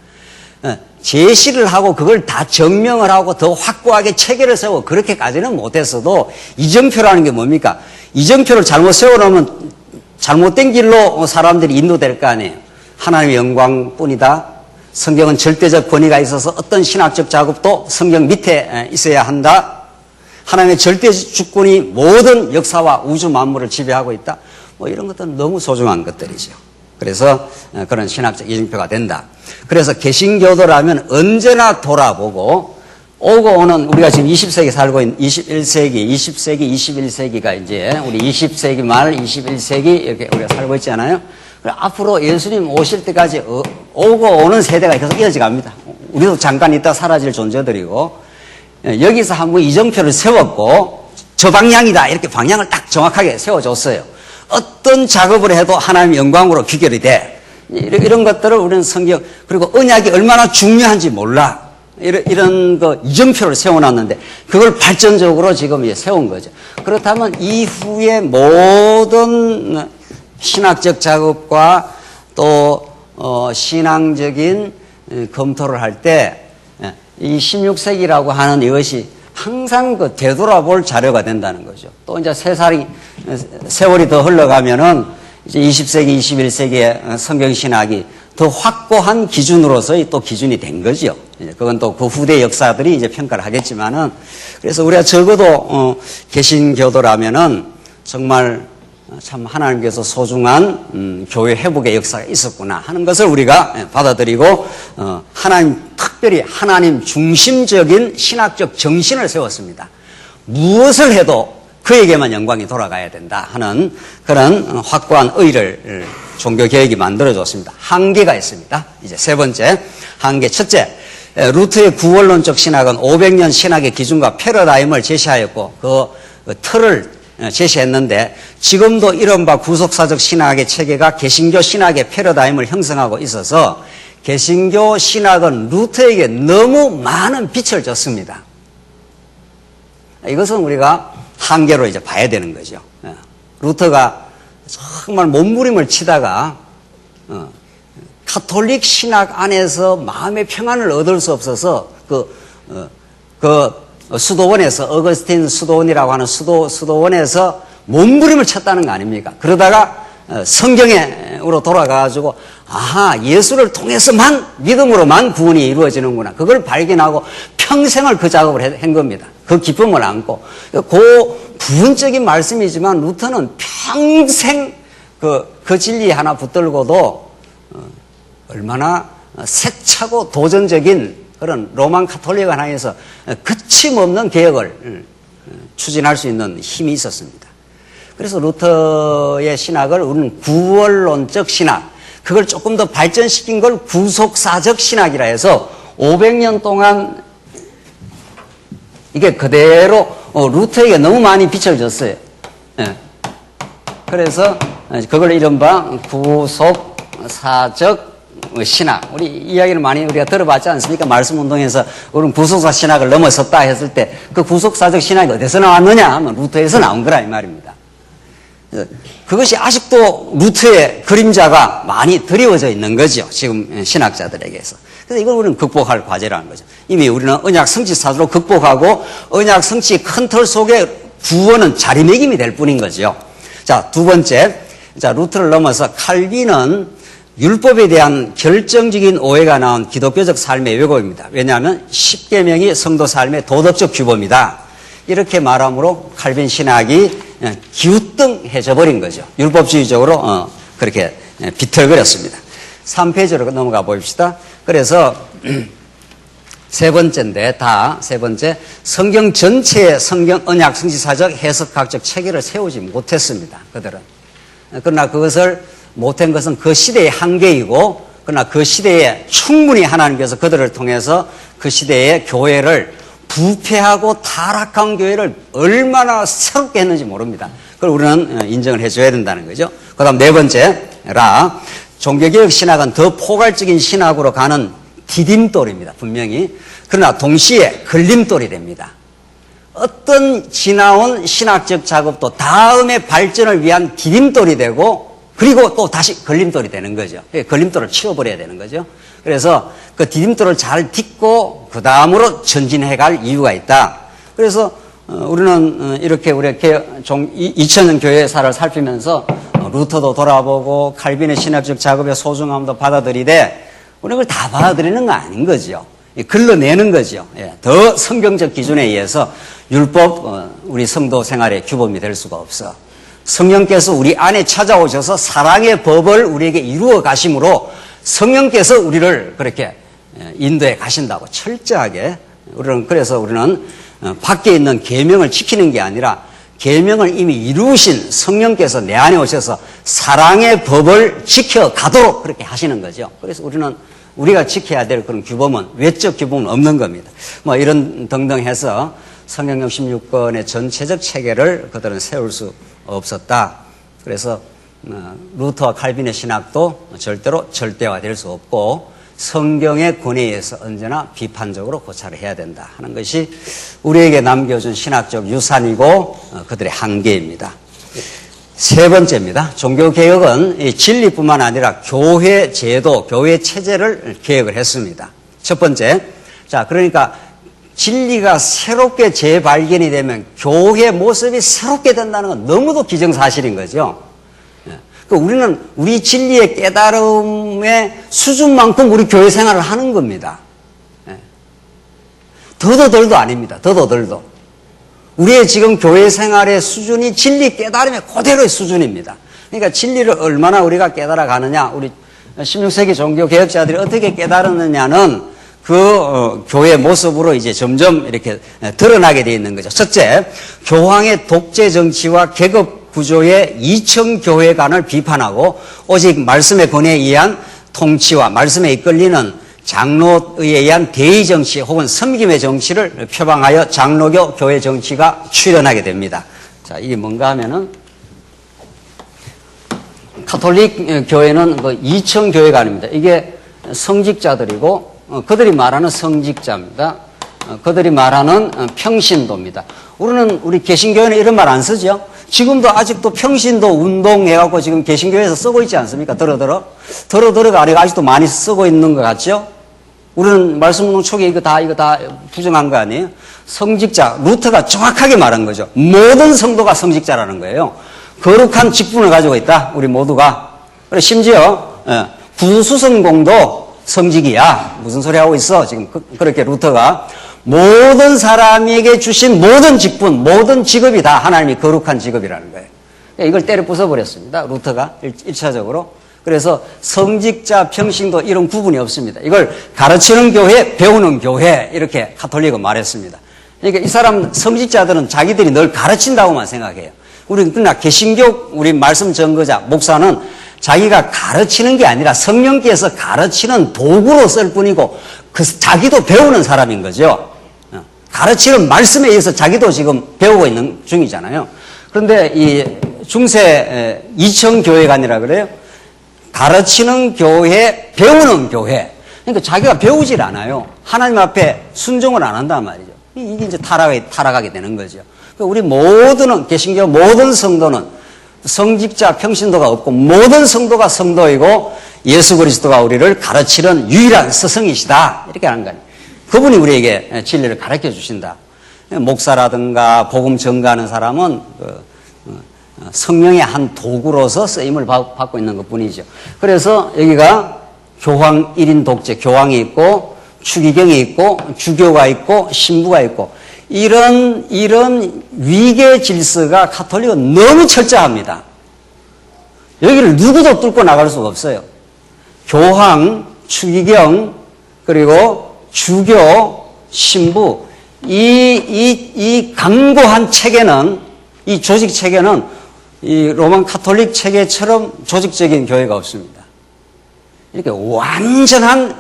Speaker 1: 제시를 하고 그걸 다 증명을 하고 더 확고하게 체계를 세우고 그렇게까지는 못했어도 이정표라는 게 뭡니까? 이정표를 잘못 세워놓으면 잘못된 길로 사람들이 인도될 거 아니에요. 하나님의 영광뿐이다. 성경은 절대적 권위가 있어서 어떤 신학적 작업도 성경 밑에 있어야 한다. 하나님의 절대 주권이 모든 역사와 우주 만물을 지배하고 있다. 이런 것들은 너무 소중한 것들이죠. 그래서 그런 신학적 이정표가 된다. 그래서 개신교도라면 언제나 돌아보고 오고 오는 우리가 지금 20세기 살고 있는 21세기, 20세기, 21세기가 이제 우리 20세기 말 21세기 이렇게 우리가 살고 있잖아요. 앞으로 예수님 오실 때까지 오고 오는 세대가 계속 이어져 갑니다. 우리도 잠깐 있다 사라질 존재들이고 여기서 한번 이정표를 세웠고 저 방향이다 이렇게 방향을 딱 정확하게 세워줬어요. 어떤 작업을 해도 하나님의 영광으로 귀결이 돼. 이런 것들을 우리는 성경 그리고 언약이 얼마나 중요한지 몰라. 이런 이정표를 세워놨는데 그걸 발전적으로 지금 세운 거죠. 그렇다면 이후의 모든 신학적 작업과 또 신앙적인 검토를 할 때 이 16세기라고 하는 이것이 항상 되돌아볼 자료가 된다는 거죠. 또 이제 세월이 더 흘러가면은 이제 20세기, 21세기의 성경 신학이 더 확고한 기준으로서의 또 기준이 된 거죠. 그건 또 그 후대 역사들이 이제 평가를 하겠지만은 그래서 우리가 적어도 개신교도라면은 정말 참 하나님께서 소중한 교회 회복의 역사가 있었구나 하는 것을 우리가 받아들이고 특별히 하나님 중심적인 신학적 정신을 세웠습니다. 무엇을 해도 그에게만 영광이 돌아가야 된다 하는 그런 확고한 의의를 종교개혁이 만들어졌습니다. 한계가 있습니다. 이제 세 번째 한계. 첫째, 루터의 구원론적 신학은 500년 신학의 기준과 패러다임을 제시하였고 그 틀을 제시했는데 지금도 이른바 구속사적 신학의 체계가 개신교 신학의 패러다임을 형성하고 있어서 개신교 신학은 루터에게 너무 많은 빛을 줬습니다. 이것은 우리가 한계로 이제 봐야 되는 거죠. 루터가 정말 몸부림을 치다가 가톨릭 신학 안에서 마음의 평안을 얻을 수 없어서 수도원에서 어거스틴 수도원이라고 하는 수도원에서 몸부림을 쳤다는 거 아닙니까? 그러다가 성경으로 돌아가가지고 아하, 예수를 통해서만 믿음으로만 구원이 이루어지는구나. 그걸 발견하고 평생을 그 작업을 한 겁니다. 그 기쁨을 안고. 그 부분적인 말씀이지만 루터는 평생 그 진리 하나 붙들고도 얼마나 세차고 도전적인 그런 로만 카톨릭 하나에서 거침없는 개혁을 추진할 수 있는 힘이 있었습니다. 그래서 루터의 신학을 우리는 구원론적 신학, 그걸 조금 더 발전시킨 걸 구속사적 신학이라 해서 500년 동안 이게 그대로 루터에게 너무 많이 빛을 줬어요. 그래서 그걸 이른바 구속사적 신학. 우리 이야기를 많이 우리가 들어봤지 않습니까? 말씀운동에서 우리는 구속사 신학을 넘어섰다 했을 때 그 구속사적 신학이 어디서 나왔느냐 하면 루터에서 나온 거라 이 말입니다. 그것이 아직도 루터의 그림자가 많이 드리워져 있는 거죠. 지금 신학자들에게서. 그래서 이걸 우리는 극복할 과제라는 거죠. 이미 우리는 언약 성취 사도로 극복하고 언약 성취 큰 틀 속에 구원은 자리매김이 될 뿐인 거죠. 자, 두 번째. 자, 루터를 넘어서 칼빈은 율법에 대한 결정적인 오해가 나온 기독교적 삶의 왜곡입니다. 왜냐하면 10계명이 성도 삶의 도덕적 규범이다. 이렇게 말함으로 칼빈 신학이 기우뚱해져 버린 거죠. 율법주의적으로 그렇게 비틀거렸습니다. 3페이지로 넘어가 봅시다. 그래서 세 번째인데 세 번째, 성경 전체의 성경 언약 성취사적 해석학적 체계를 세우지 못했습니다. 그들은. 그러나 그것을 못한 것은 그 시대의 한계이고, 그러나 그 시대에 충분히 하나님께서 그들을 통해서 그 시대의 교회를 부패하고 타락한 교회를 얼마나 새롭게 했는지 모릅니다. 그걸 우리는 인정을 해줘야 된다는 거죠. 그 다음 네 번째라, 종교개혁 신학은 더 포괄적인 신학으로 가는 디딤돌입니다. 분명히. 그러나 동시에 걸림돌이 됩니다. 어떤 지나온 신학적 작업도 다음의 발전을 위한 디딤돌이 되고 그리고 또 다시 걸림돌이 되는 거죠. 걸림돌을 치워버려야 되는 거죠. 그래서 그 디딤돌을 잘 딛고 그 다음으로 전진해 갈 이유가 있다. 그래서 우리는 이렇게 2000년 교회사를 살피면서 루터도 돌아보고 칼빈의 신학적 작업의 소중함도 받아들이되 우리는 그걸 다 받아들이는 거 아닌 거죠. 걸러내는 거죠. 더 성경적 기준에 의해서 율법 우리 성도 생활의 규범이 될 수가 없어. 성령께서 우리 안에 찾아오셔서 사랑의 법을 우리에게 이루어 가심으로 성령께서 우리를 그렇게 인도해 가신다고 철저하게 그래서 우리는 밖에 있는 계명을 지키는 게 아니라 계명을 이미 이루신 성령께서 내 안에 오셔서 사랑의 법을 지켜가도록 그렇게 하시는 거죠. 그래서 우리는 우리가 지켜야 될 그런 규범은 외적 규범은 없는 겁니다. 뭐 이런 등등 해서 성경 66권의 전체적 체계를 그들은 세울 수 없었다. 그래서 루터와 칼빈의 신학도 절대로 절대화될 수 없고 성경의 권위에 의해서 언제나 비판적으로 고찰을 해야 된다 하는 것이 우리에게 남겨준 신학적 유산이고 그들의 한계입니다. 세 번째입니다. 종교개혁은 진리뿐만 아니라 교회 제도, 교회 체제를 개혁을 했습니다. 첫 번째, 자 그러니까 진리가 새롭게 재발견이 되면 교회 모습이 새롭게 된다는 건 너무도 기정사실인 거죠. 우리는 우리 진리의 깨달음의 수준만큼 우리 교회 생활을 하는 겁니다. 더도 덜도 아닙니다. 더도 덜도. 우리의 지금 교회 생활의 수준이 진리 깨달음의 그대로의 수준입니다. 그러니까 진리를 얼마나 우리가 깨달아 가느냐, 우리 16세기 종교 개혁자들이 어떻게 깨달았느냐는 교회 모습으로 이제 점점 이렇게 드러나게 되어 있는 거죠. 첫째, 교황의 독재 정치와 계급 구조의 이천교회관을 비판하고 오직 말씀의 권위에 의한 통치와 말씀에 이끌리는 장로에 의한 대의정치 혹은 섬김의 정치를 표방하여 장로교 교회 정치가 출현하게 됩니다. 자, 이게 뭔가 하면은 가톨릭 교회는 그 이천교회관입니다. 이게 성직자들이고 그들이 말하는 성직자입니다. 그들이 말하는 평신도입니다. 우리 개신교회는 이런 말 안 쓰죠? 지금도 아직도 평신도 운동해갖고 지금 개신교회에서 쓰고 있지 않습니까? 더러가 아니라 아직도 많이 쓰고 있는 것 같죠? 우리는 말씀운동 초기에 이거 다 부정한 거 아니에요? 성직자, 루터가 정확하게 말한 거죠. 모든 성도가 성직자라는 거예요. 거룩한 직분을 가지고 있다, 우리 모두가. 그래, 심지어, 구수성공도 성직이야. 무슨 소리 하고 있어? 지금 그렇게 루터가. 모든 사람에게 주신 모든 직분, 모든 직업이 다 하나님이 거룩한 직업이라는 거예요. 이걸 때려 부숴버렸습니다. 루터가 1차적으로. 그래서 성직자, 평신도 이런 구분이 없습니다. 이걸 가르치는 교회, 배우는 교회 이렇게 가톨릭은 말했습니다. 그러니까 이 사람 성직자들은 자기들이 늘 가르친다고만 생각해요. 그러나 개신교 우리 말씀 전거자 목사는 자기가 가르치는 게 아니라 성령께서 가르치는 도구로 쓸 뿐이고 자기도 배우는 사람인 거죠. 가르치는 말씀에 의해서 자기도 지금 배우고 있는 중이잖아요. 그런데 이 중세 이천교회관이라 그래요. 가르치는 교회, 배우는 교회. 그러니까 자기가 배우질 않아요. 하나님 앞에 순종을 안 한단 말이죠. 이게 이제 타락하게 되는 거죠. 우리 모두는, 개신교 모든 성도는 성직자, 평신도가 없고 모든 성도가 성도이고 예수 그리스도가 우리를 가르치는 유일한 스승이시다. 이렇게 하는 거예요. 그분이 우리에게 진리를 가르쳐 주신다. 목사라든가 복음 전가하는 사람은 성령의 한 도구로서 쓰임을 받고 있는 것 뿐이죠. 그래서 여기가 교황 1인 독재, 교황이 있고 추기경이 있고 주교가 있고 신부가 있고 이런 위계 질서가 가톨릭은 너무 철저합니다. 여기를 누구도 뚫고 나갈 수가 없어요. 교황, 추기경, 그리고 주교, 신부, 이 강고한 체계는, 이 조직 체계는 이 로만 가톨릭 체계처럼 조직적인 교회가 없습니다. 이렇게 완전한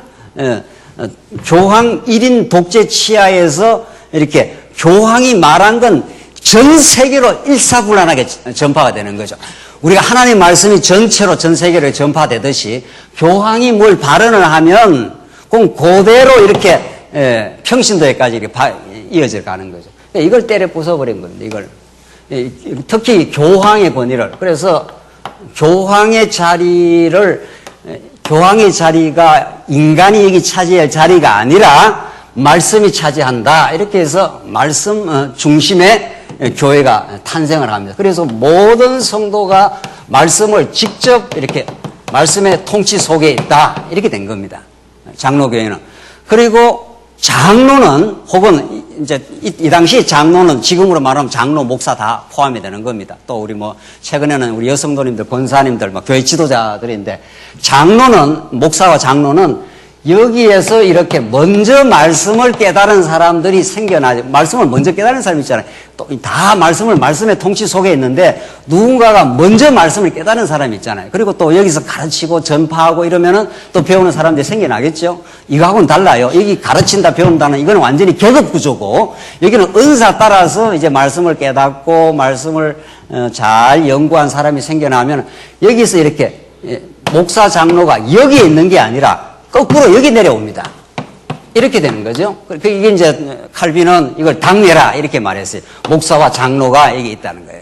Speaker 1: 교황 1인 독재 치하에서 이렇게 교황이 말한 건 전 세계로 일사불란하게 전파가 되는 거죠. 우리가 하나님 말씀이 전체로 전 세계로 전파되듯이 교황이 뭘 발언을 하면 그대로 이렇게 평신도에까지 이렇게 이어져 가는 거죠. 이걸 때려 부숴버린 겁니다. 이걸. 특히 교황의 권위를. 그래서 교황의 자리가 인간이 여기 차지할 자리가 아니라 말씀이 차지한다. 이렇게 해서 말씀 중심의 교회가 탄생을 합니다. 그래서 모든 성도가 말씀을 직접 이렇게 말씀의 통치 속에 있다. 이렇게 된 겁니다. 장로교회는. 그리고 장로는 혹은 이제 이 당시 장로는 지금으로 말하면 장로, 목사 다 포함이 되는 겁니다. 또 우리 최근에는 우리 여성도님들, 권사님들, 교회 지도자들인데 목사와 장로는 여기에서 이렇게 먼저 말씀을 깨달은 사람들이 생겨나죠. 말씀을 먼저 깨달은 사람이 있잖아요. 또 다 말씀의 통치 속에 있는데 누군가가 먼저 말씀을 깨달은 사람이 있잖아요. 그리고 또 여기서 가르치고 전파하고 이러면은 또 배우는 사람들이 생겨나겠죠. 이거하고는 달라요. 여기 가르친다, 배운다는 이거는 완전히 계급 구조고 여기는 은사 따라서 이제 말씀을 깨닫고 말씀을 잘 연구한 사람이 생겨나면 여기서 이렇게 목사, 장로가 여기에 있는 게 아니라 거꾸로 여기 내려옵니다. 이렇게 되는 거죠. 이게 이제 칼빈은 이걸 당회라 이렇게 말했어요. 목사와 장로가 여기 있다는 거예요.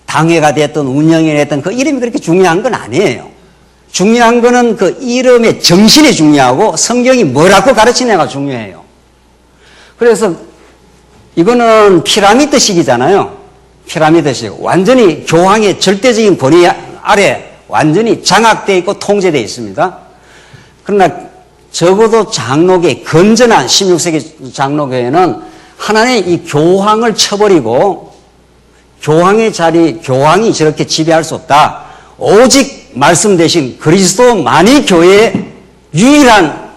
Speaker 1: 당회가 됐든 운영이 됐든 그 이름이 그렇게 중요한 건 아니에요. 중요한 거는 그 이름의 정신이 중요하고 성경이 뭐라고 가르치냐가 중요해요. 그래서 이거는 피라미드식이잖아요. 피라미드식. 완전히 교황의 절대적인 권위 아래 완전히 장악되어 있고 통제되어 있습니다. 그러나 적어도 장로교회, 건전한 16세기 장로교회는 하나님의 이 교황을 쳐버리고 교황의 자리, 교황이 저렇게 지배할 수 없다. 오직 말씀 대신 그리스도만이 교회의 유일한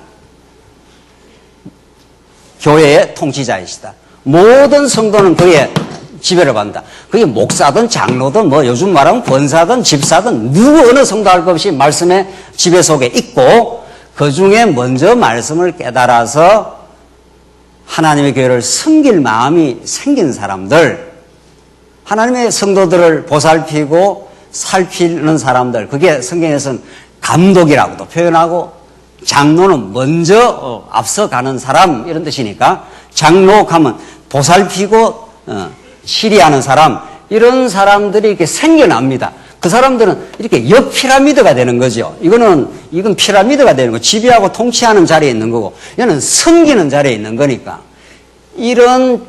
Speaker 1: 교회의 통치자이시다. 모든 성도는 그의 지배를 받는다. 그게 목사든 장로든 뭐 요즘 말하면 권사든 집사든 누구 어느 성도 할 것 없이 말씀의 지배 속에 있고 그 중에 먼저 말씀을 깨달아서 하나님의 교회를 섬길 마음이 생긴 사람들, 하나님의 성도들을 보살피고 살피는 사람들, 그게 성경에서는 감독이라고도 표현하고 장로는 먼저 앞서가는 사람 이런 뜻이니까 장로하면 보살피고 시리하는 사람, 이런 사람들이 이렇게 생겨납니다. 그 사람들은 이렇게 옆피라미드가 되는 거죠. 이건 피라미드가 되는 거. 지배하고 통치하는 자리에 있는 거고, 얘는 섬기는 자리에 있는 거니까. 이런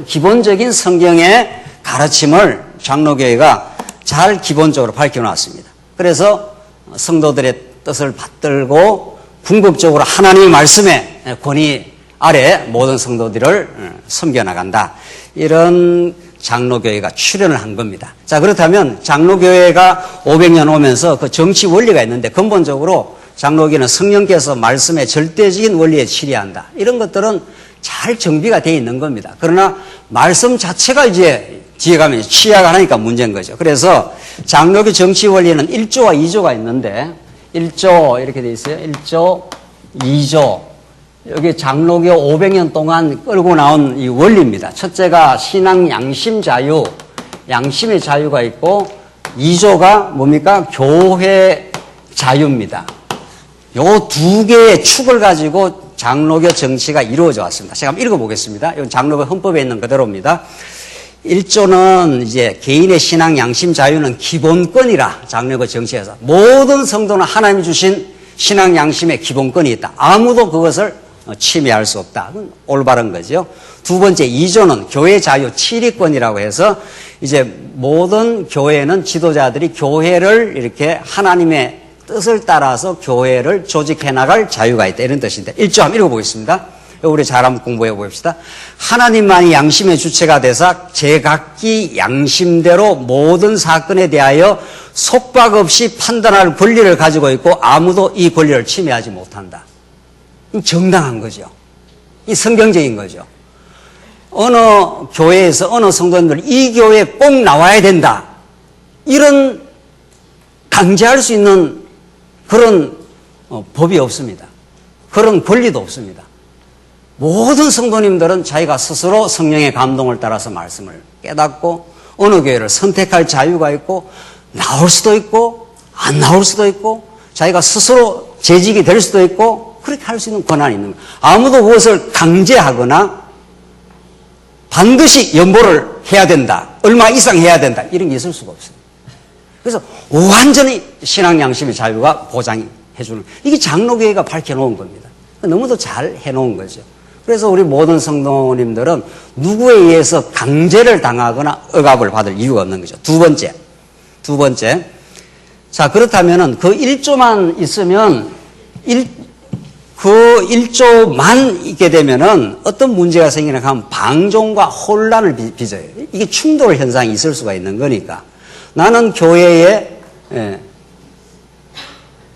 Speaker 1: 기본적인 성경의 가르침을 장로교회가 잘 기본적으로 밝혀놨습니다. 그래서 성도들의 뜻을 받들고 궁극적으로 하나님의 말씀의 권위 아래 모든 성도들을 섬겨나간다. 이런 장로교회가 출현을 한 겁니다. 자, 그렇다면 장로교회가 500년 오면서 그 정치 원리가 있는데 근본적으로 장로교회는 성령께서 말씀의 절대적인 원리에 치리한다. 이런 것들은 잘 정비가 되어 있는 겁니다. 그러나 말씀 자체가 이제 뒤에 가면 취약을 하니까 문제인 거죠. 그래서 장로교 정치 원리는 1조와 2조가 있는데 1조 이렇게 되어 있어요. 1조, 2조. 여기 장로교 500년 동안 끌고 나온 이 원리입니다. 첫째가 신앙 양심 자유, 양심의 자유가 있고 2조가 뭡니까? 교회 자유입니다. 요 두 개의 축을 가지고 장로교 정치가 이루어져 왔습니다. 제가 한번 읽어보겠습니다. 이건 장로교 헌법에 있는 그대로입니다. 1조는 이제 개인의 신앙 양심 자유는 기본권이라 장로교 정치에서 모든 성도는 하나님이 주신 신앙 양심의 기본권이 있다. 아무도 그것을 침해할 수 없다. 올바른 거죠. 두 번째 2조는 교회 자유 7위권이라고 해서 이제 모든 교회는 지도자들이 교회를 이렇게 하나님의 뜻을 따라서 교회를 조직해 나갈 자유가 있다. 이런 뜻인데 1조 한번 읽어보겠습니다. 우리 잘 한번 공부해 봅시다. 하나님만이 양심의 주체가 되사 제각기 양심대로 모든 사건에 대하여 속박 없이 판단할 권리를 가지고 있고 아무도 이 권리를 침해하지 못한다. 정당한 거죠. 이 성경적인 거죠. 어느 교회에서 어느 성도님들 이 교회에 꼭 나와야 된다. 이런 강제할 수 있는 그런 법이 없습니다. 그런 권리도 없습니다. 모든 성도님들은 자기가 스스로 성령의 감동을 따라서 말씀을 깨닫고 어느 교회를 선택할 자유가 있고 나올 수도 있고 안 나올 수도 있고 자기가 스스로 재직이 될 수도 있고 그렇게 할 수 있는 권한이 있는 거예요. 아무도 그것을 강제하거나 반드시 연보를 해야 된다. 얼마 이상 해야 된다. 이런 게 있을 수가 없어요. 그래서 완전히 신앙 양심의 자유가 보장해 주는 이게 장로교회가 밝혀놓은 겁니다. 너무도 잘 해놓은 거죠. 그래서 우리 모든 성도님들은 누구에 의해서 강제를 당하거나 억압을 받을 이유가 없는 거죠. 두 번째. 자, 그렇다면은 그 1조만 있으면 그 1조만 있게 되면은 어떤 문제가 생기나 하면 방종과 혼란을 빚어요. 이게 충돌 현상이 있을 수가 있는 거니까. 나는 교회에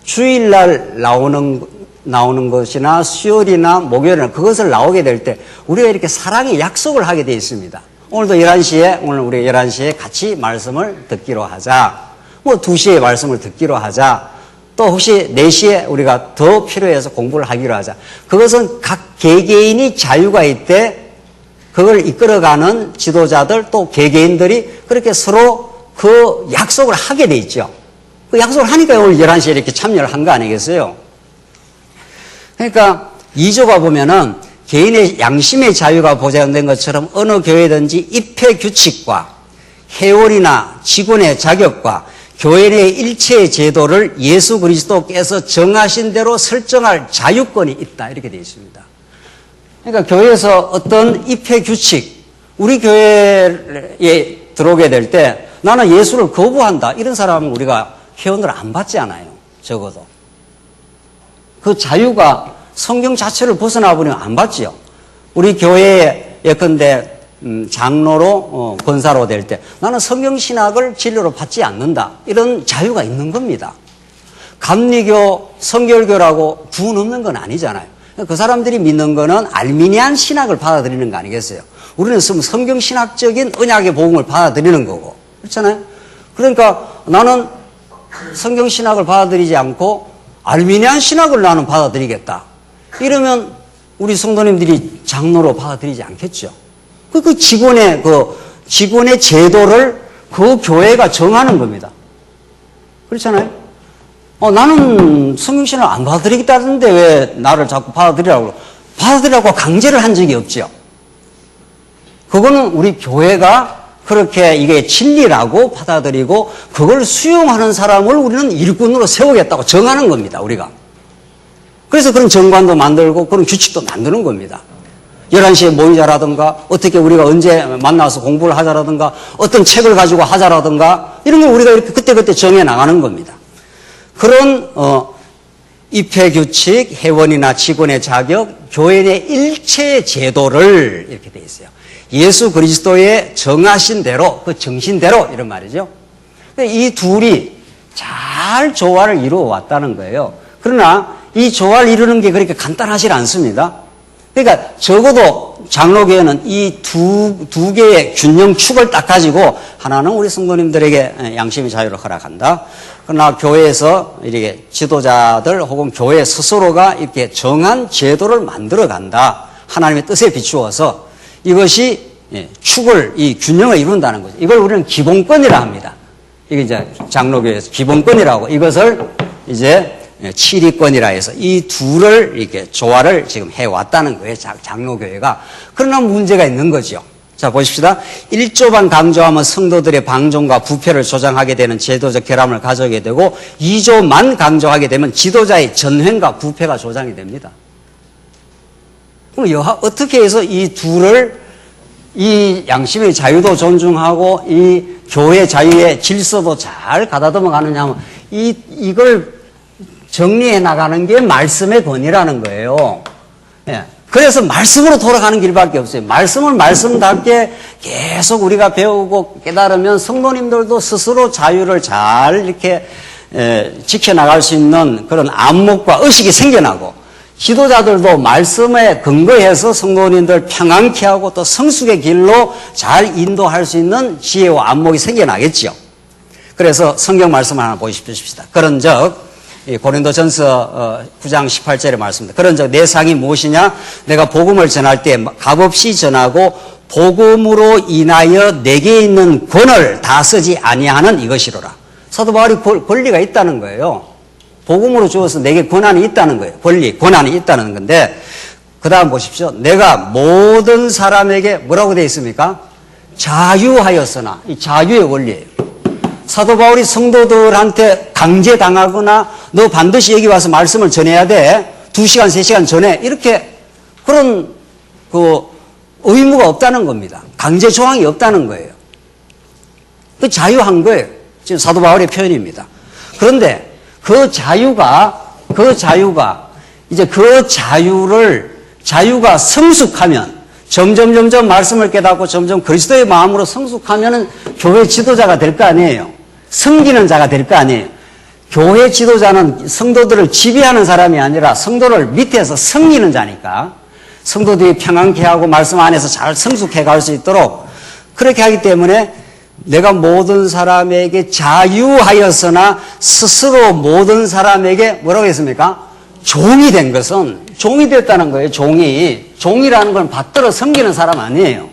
Speaker 1: 주일날 나오는 것이나 수요일이나 목요일이나 그것을 나오게 될 때 우리가 이렇게 사랑의 약속을 하게 되어 있습니다. 오늘도 11시에 오늘 우리 11시에 같이 말씀을 듣기로 하자. 뭐 2시에 말씀을 듣기로 하자. 또 혹시 4시에 우리가 더 필요해서 공부를 하기로 하자. 그것은 각 개개인이 자유가 있대 그걸 이끌어가는 지도자들 또 개개인들이 그렇게 서로 그 약속을 하게 돼 있죠. 그 약속을 하니까 오늘 11시에 이렇게 참여를 한 거 아니겠어요? 그러니까 2조가 보면은 개인의 양심의 자유가 보장된 것처럼 어느 교회든지 입회 규칙과 회원이나 직원의 자격과 교회 내 일체의 제도를 예수 그리스도께서 정하신 대로 설정할 자유권이 있다. 이렇게 되어 있습니다. 그러니까 교회에서 어떤 입회 규칙, 우리 교회에 들어오게 될 때 나는 예수를 거부한다. 이런 사람은 우리가 회원을 안 받지 않아요. 적어도. 그 자유가 성경 자체를 벗어나 버리면 안 받지요. 우리 교회에 예컨대 장로로 권사로 될 때 나는 성경신학을 진료로 받지 않는다. 이런 자유가 있는 겁니다. 감리교, 성결교라고 구분 없는 건 아니잖아요. 그 사람들이 믿는 거는 알미니안 신학을 받아들이는 거 아니겠어요? 우리는 성경신학적인 언약의 복음을 받아들이는 거고. 그렇잖아요? 그러니까 나는 성경신학을 받아들이지 않고 알미니안 신학을 나는 받아들이겠다. 이러면 우리 성도님들이 장로로 받아들이지 않겠죠. 그 직원의 제도를 그 교회가 정하는 겁니다. 그렇잖아요? 나는 성경신학을 안 받아들이겠다는데 왜 나를 자꾸 받아들이라고 강제를 한 적이 없죠. 그거는 우리 교회가 그렇게 이게 진리라고 받아들이고 그걸 수용하는 사람을 우리는 일꾼으로 세우겠다고 정하는 겁니다, 우리가. 그래서 그런 정관도 만들고 그런 규칙도 만드는 겁니다. 11시에 모이자라든가 어떻게 우리가 언제 만나서 공부를 하자라든가 어떤 책을 가지고 하자라든가 이런 걸 우리가 이렇게 그때그때 정해 나가는 겁니다. 그런 입회 규칙, 회원이나 직원의 자격, 교회 내 일체의 제도를 이렇게 돼 있어요. 예수 그리스도의 정하신 대로, 그 정신대로 이런 말이죠. 이 둘이 잘 조화를 이루어 왔다는 거예요. 그러나 이 조화를 이루는 게 그렇게 간단하지 않습니다. 그러니까 적어도 장로교회는 이 두 개의 균형축을 딱 가지고 하나는 우리 성도님들에게 양심의 자유를 허락한다. 그러나 교회에서 이렇게 지도자들 혹은 교회 스스로가 이렇게 정한 제도를 만들어 간다. 하나님의 뜻에 비추어서 이것이 이 균형을 이룬다는 거죠. 이걸 우리는 기본권이라 합니다. 이게 이제 장로교회에서 기본권이라고 이것을 이제 치리권이라 해서 이 둘을 이렇게 조화를 지금 해왔다는 거예요. 장로교회가. 그러나 문제가 있는 거죠. 자, 보십시다. 1조만 강조하면 성도들의 방종과 부패를 조장하게 되는 제도적 결함을 가져오게 되고 2조만 강조하게 되면 지도자의 전횡과 부패가 조장이 됩니다. 그럼 어떻게 해서 이 둘을 이 양심의 자유도 존중하고 이 교회 자유의 질서도 잘 가다듬어 가느냐 하면 이걸 정리해 나가는 게 말씀의 권위라는 거예요. 예. 그래서 말씀으로 돌아가는 길밖에 없어요. 말씀을 말씀답게 계속 우리가 배우고 깨달으면 성도님들도 스스로 자유를 잘 이렇게 지켜나갈 수 있는 그런 안목과 의식이 생겨나고 지도자들도 말씀에 근거해서 성도님들 평안케 하고 또 성숙의 길로 잘 인도할 수 있는 지혜와 안목이 생겨나겠죠. 그래서 성경 말씀 하나 보십시다. 그런즉 고린도전서 9장 18절의 말씀입니다. 그런즉 내 상이 무엇이냐? 내가 복음을 전할 때 값없이 전하고 복음으로 인하여 내게 있는 권을 다 쓰지 아니하는 이것이로라. 사도 바울이 권리가 있다는 거예요. 복음으로 주어서 내게 권한이 있다는 거예요. 권한이 있다는 건데 그 다음 보십시오. 내가 모든 사람에게 뭐라고 되어 있습니까? 자유하였으나 이 자유의 원리예요. 사도 바울이 성도들한테 강제당하거나 너 반드시 여기 와서 말씀을 전해야 돼. 2시간, 3시간 전에 이렇게 그런 의무가 없다는 겁니다. 강제 조항이 없다는 거예요. 그 자유한 거예요. 지금 사도 바울의 표현입니다. 그런데 그 자유가 이제 자유가 성숙하면 점점 말씀을 깨닫고 점점 그리스도의 마음으로 성숙하면은 교회 지도자가 될 거 아니에요. 섬기는 자가 될 거 아니에요. 교회 지도자는 성도들을 지배하는 사람이 아니라 성도를 밑에서 섬기는 자니까 성도들이 평안케 하고 말씀 안에서 잘 성숙해 갈 수 있도록 그렇게 하기 때문에 내가 모든 사람에게 자유하였으나 스스로 모든 사람에게 뭐라고 했습니까? 종이 된 것은 종이 됐다는 거예요. 종이라는 건 받들어 섬기는 사람 아니에요.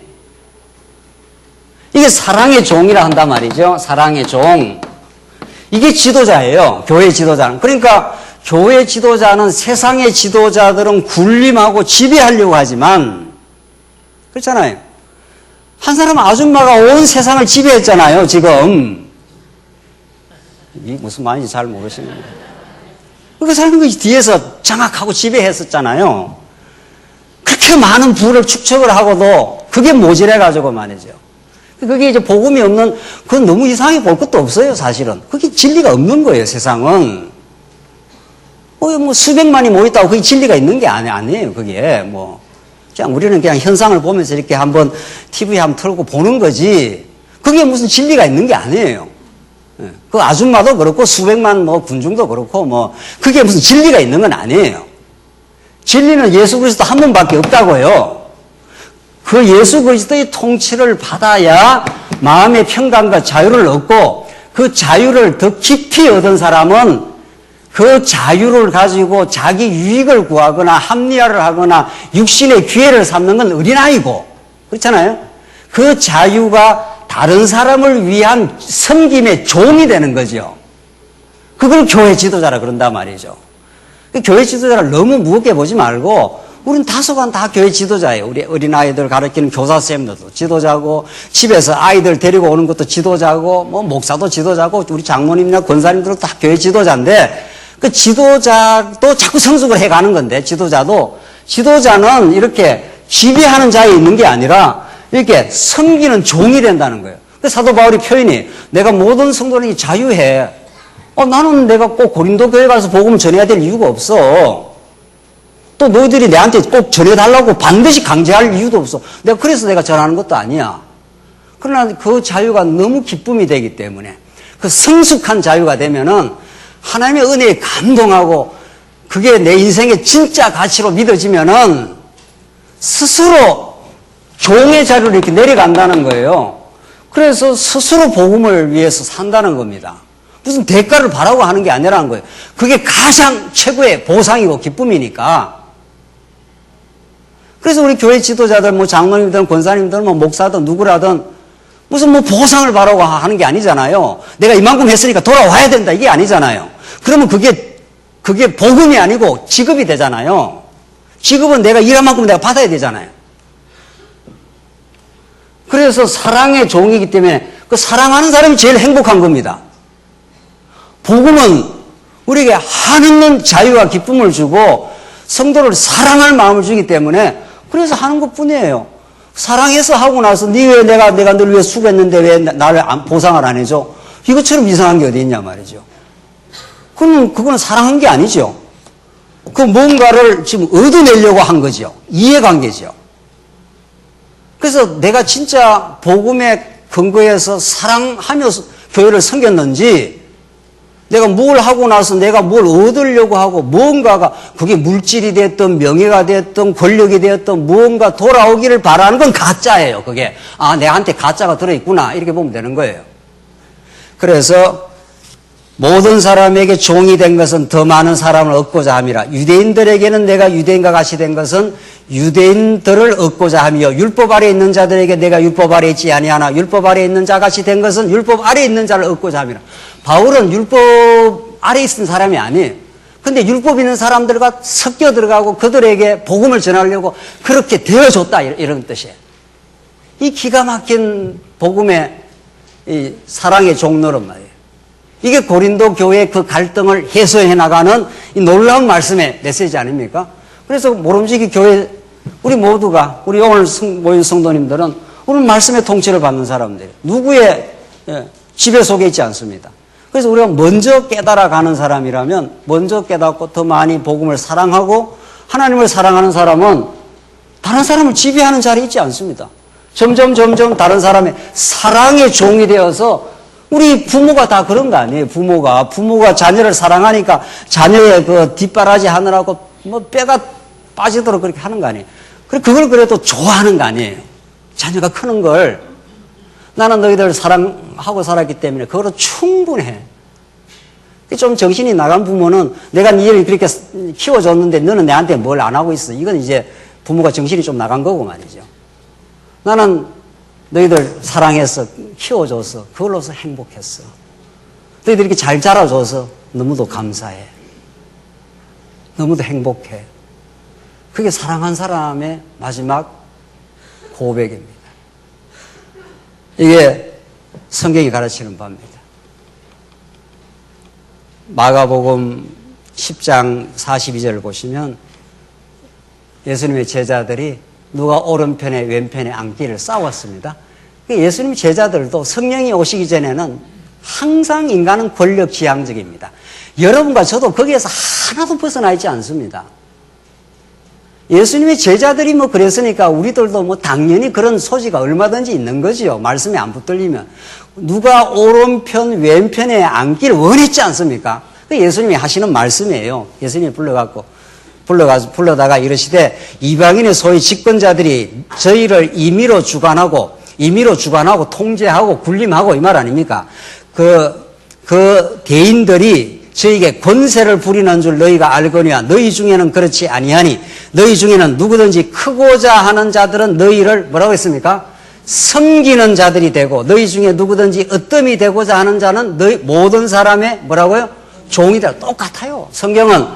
Speaker 1: 이게 사랑의 종이라 한단 말이죠. 사랑의 종. 이게 지도자예요. 교회 지도자는. 그러니까 교회 지도자는 세상의 지도자들은 군림하고 지배하려고 하지만 그렇잖아요. 한 사람 아줌마가 온 세상을 지배했잖아요. 지금. 이게 무슨 말인지 잘 모르시는데. 그 사람이 뒤에서 장악하고 지배했었잖아요. 그렇게 많은 부를 축적을 하고도 그게 모질해가지고 말이죠. 그게 이제 복음이 없는, 그건 너무 이상하게 볼 것도 없어요, 사실은. 그게 진리가 없는 거예요, 세상은. 뭐 수백만이 모였다고 그게 진리가 있는 게 아니에요, 그게. 그냥 우리는 그냥 현상을 보면서 이렇게 한번 TV에 한번 틀고 보는 거지. 그게 무슨 진리가 있는 게 아니에요. 그 아줌마도 그렇고 수백만 군중도 그렇고 그게 무슨 진리가 있는 건 아니에요. 진리는 예수 그리스도 한 분밖에 없다고요. 그 예수 그리스도의 통치를 받아야 마음의 평강과 자유를 얻고, 그 자유를 더 깊이 얻은 사람은 그 자유를 가지고 자기 유익을 구하거나 합리화를 하거나 육신의 기회를 삼는 건 어린아이고, 그렇잖아요. 그 자유가 다른 사람을 위한 섬김의 종이 되는 거죠. 그걸 교회 지도자라 그런단 말이죠. 교회 지도자를 너무 무겁게 보지 말고, 우린 다소간 다 교회 지도자예요. 우리 어린아이들 가르치는 교사쌤들도 지도자고, 집에서 아이들 데리고 오는 것도 지도자고, 뭐 목사도 지도자고, 우리 장모님이나 권사님들도 다 교회 지도자인데, 그 지도자도 자꾸 성숙을 해가는 건데, 지도자는 이렇게 지배하는 자에 있는 게 아니라 이렇게 섬기는 종이 된다는 거예요. 그 사도 바울이 표현이, 내가 모든 성도들에게 자유해. 나는 내가 꼭 고린도 교회 가서 복음을 전해야 될 이유가 없어. 또 너희들이 내한테 꼭 전해달라고 반드시 강제할 이유도 없어. 그래서 내가 전하는 것도 아니야. 그러나 그 자유가 너무 기쁨이 되기 때문에, 그 성숙한 자유가 되면은 하나님의 은혜에 감동하고, 그게 내 인생의 진짜 가치로 믿어지면은 스스로 종의 자리로 이렇게 내려간다는 거예요. 그래서 스스로 복음을 위해서 산다는 겁니다. 무슨 대가를 바라고 하는 게 아니라는 거예요. 그게 가장 최고의 보상이고 기쁨이니까. 그래서 우리 교회 지도자들, 뭐 장로님들, 권사님들, 뭐 목사든 누구라든 무슨 뭐 보상을 바라고 하는 게 아니잖아요. 내가 이만큼 했으니까 돌아와야 된다, 이게 아니잖아요. 그러면 그게 복음이 아니고 직업이 되잖아요. 직업은 내가 일한 만큼 내가 받아야 되잖아요. 그래서 사랑의 종이기 때문에 그 사랑하는 사람이 제일 행복한 겁니다. 복음은 우리에게 한없는 자유와 기쁨을 주고 성도를 사랑할 마음을 주기 때문에 그래서 하는 것뿐이에요. 사랑해서 하고 나서 왜 내가 널 위해 수고했는데 왜 나를 보상을 안 해줘? 이것처럼 이상한 게 어디 있냐 말이죠. 그건 사랑한 게 아니죠. 그 뭔가를 지금 얻어내려고 한 거죠. 이해관계죠. 그래서 내가 진짜 복음에 근거해서 사랑하며 교회를 섬겼는지, 내가 뭘 하고 나서 내가 뭘 얻으려고 하고 뭔가가, 그게 물질이 됐든 명예가 됐든 권력이 됐든 무언가 돌아오기를 바라는 건 가짜예요. 그게 내한테 가짜가 들어있구나, 이렇게 보면 되는 거예요. 그래서 모든 사람에게 종이 된 것은 더 많은 사람을 얻고자 함이라. 유대인들에게는 내가 유대인과 같이 된 것은 유대인들을 얻고자 함이요, 율법 아래에 있는 자들에게 내가 율법 아래에 있지 아니하나 율법 아래에 있는 자 같이 된 것은 율법 아래에 있는 자를 얻고자 함이라. 바울은 율법 아래에 있는 사람이 아니에요. 근데 율법 있는 사람들과 섞여 들어가고 그들에게 복음을 전하려고 그렇게 되어줬다, 이런 뜻이에요. 이 기가 막힌 복음의 이 사랑의 종로란 말이에요. 이게 고린도 교회의 그 갈등을 해소해 나가는 이 놀라운 말씀의 메시지 아닙니까? 그래서 모름지기 교회, 우리 모두가, 우리 오늘 모인 성도님들은 오늘 말씀의 통치를 받는 사람들이에요. 누구의 지배 속에 있지 않습니다. 그래서 우리가 먼저 깨달아가는 사람이라면, 먼저 깨닫고 더 많이 복음을 사랑하고 하나님을 사랑하는 사람은 다른 사람을 지배하는 자리에 있지 않습니다. 점점 다른 사람의 사랑의 종이 되어서, 우리 부모가 다 그런 거 아니에요. 부모가 자녀를 사랑하니까 자녀의 그 뒷바라지 하느라고 뭐 뼈가 빠지도록 그렇게 하는 거 아니에요. 그걸 그래도 좋아하는 거 아니에요. 자녀가 크는 걸. 나는 너희들 사랑하고 살았기 때문에 그걸로 충분해. 좀 정신이 나간 부모는 내가 니를 그렇게 키워줬는데 너는 내한테 뭘 안 하고 있어. 이건 이제 부모가 정신이 좀 나간 거고 말이죠. 나는 너희들 사랑해서 키워줘서 그걸로서 행복했어. 너희들 이렇게 잘 자라줘서 너무도 감사해. 너무도 행복해. 그게 사랑한 사람의 마지막 고백입니다. 이게 성경이 가르치는 바입니다. 마가복음 10장 42절을 보시면 예수님의 제자들이 누가 오른편에 왼편에 앉기를 싸웠습니다. 예수님 제자들도 성령이 오시기 전에는 항상 인간은 권력 지향적입니다. 여러분과 저도 거기에서 하나도 벗어나 있지 않습니다. 예수님의 제자들이 뭐 그랬으니까 우리들도 뭐 당연히 그런 소지가 얼마든지 있는 거지요. 말씀에 안 붙들리면. 누가 오른편 왼편에 앉기를 원했지 않습니까? 그 예수님이 하시는 말씀이에요. 예수님이 불러갖고 불러다가 이르시되 이방인의 소위 집권자들이 저희를 임의로 주관하고 통제하고 군림하고 이 말 아닙니까? 그 대인들이 저에게 권세를 부리는 줄 너희가 알거니와 너희 중에는 그렇지 아니하니 너희 중에는 누구든지 크고자 하는 자들은 너희를 뭐라고 했습니까? 섬기는 자들이 되고 너희 중에 누구든지 으뜸이 되고자 하는 자는 너희 모든 사람의 뭐라고요? 종이 되라. 똑같아요. 성경은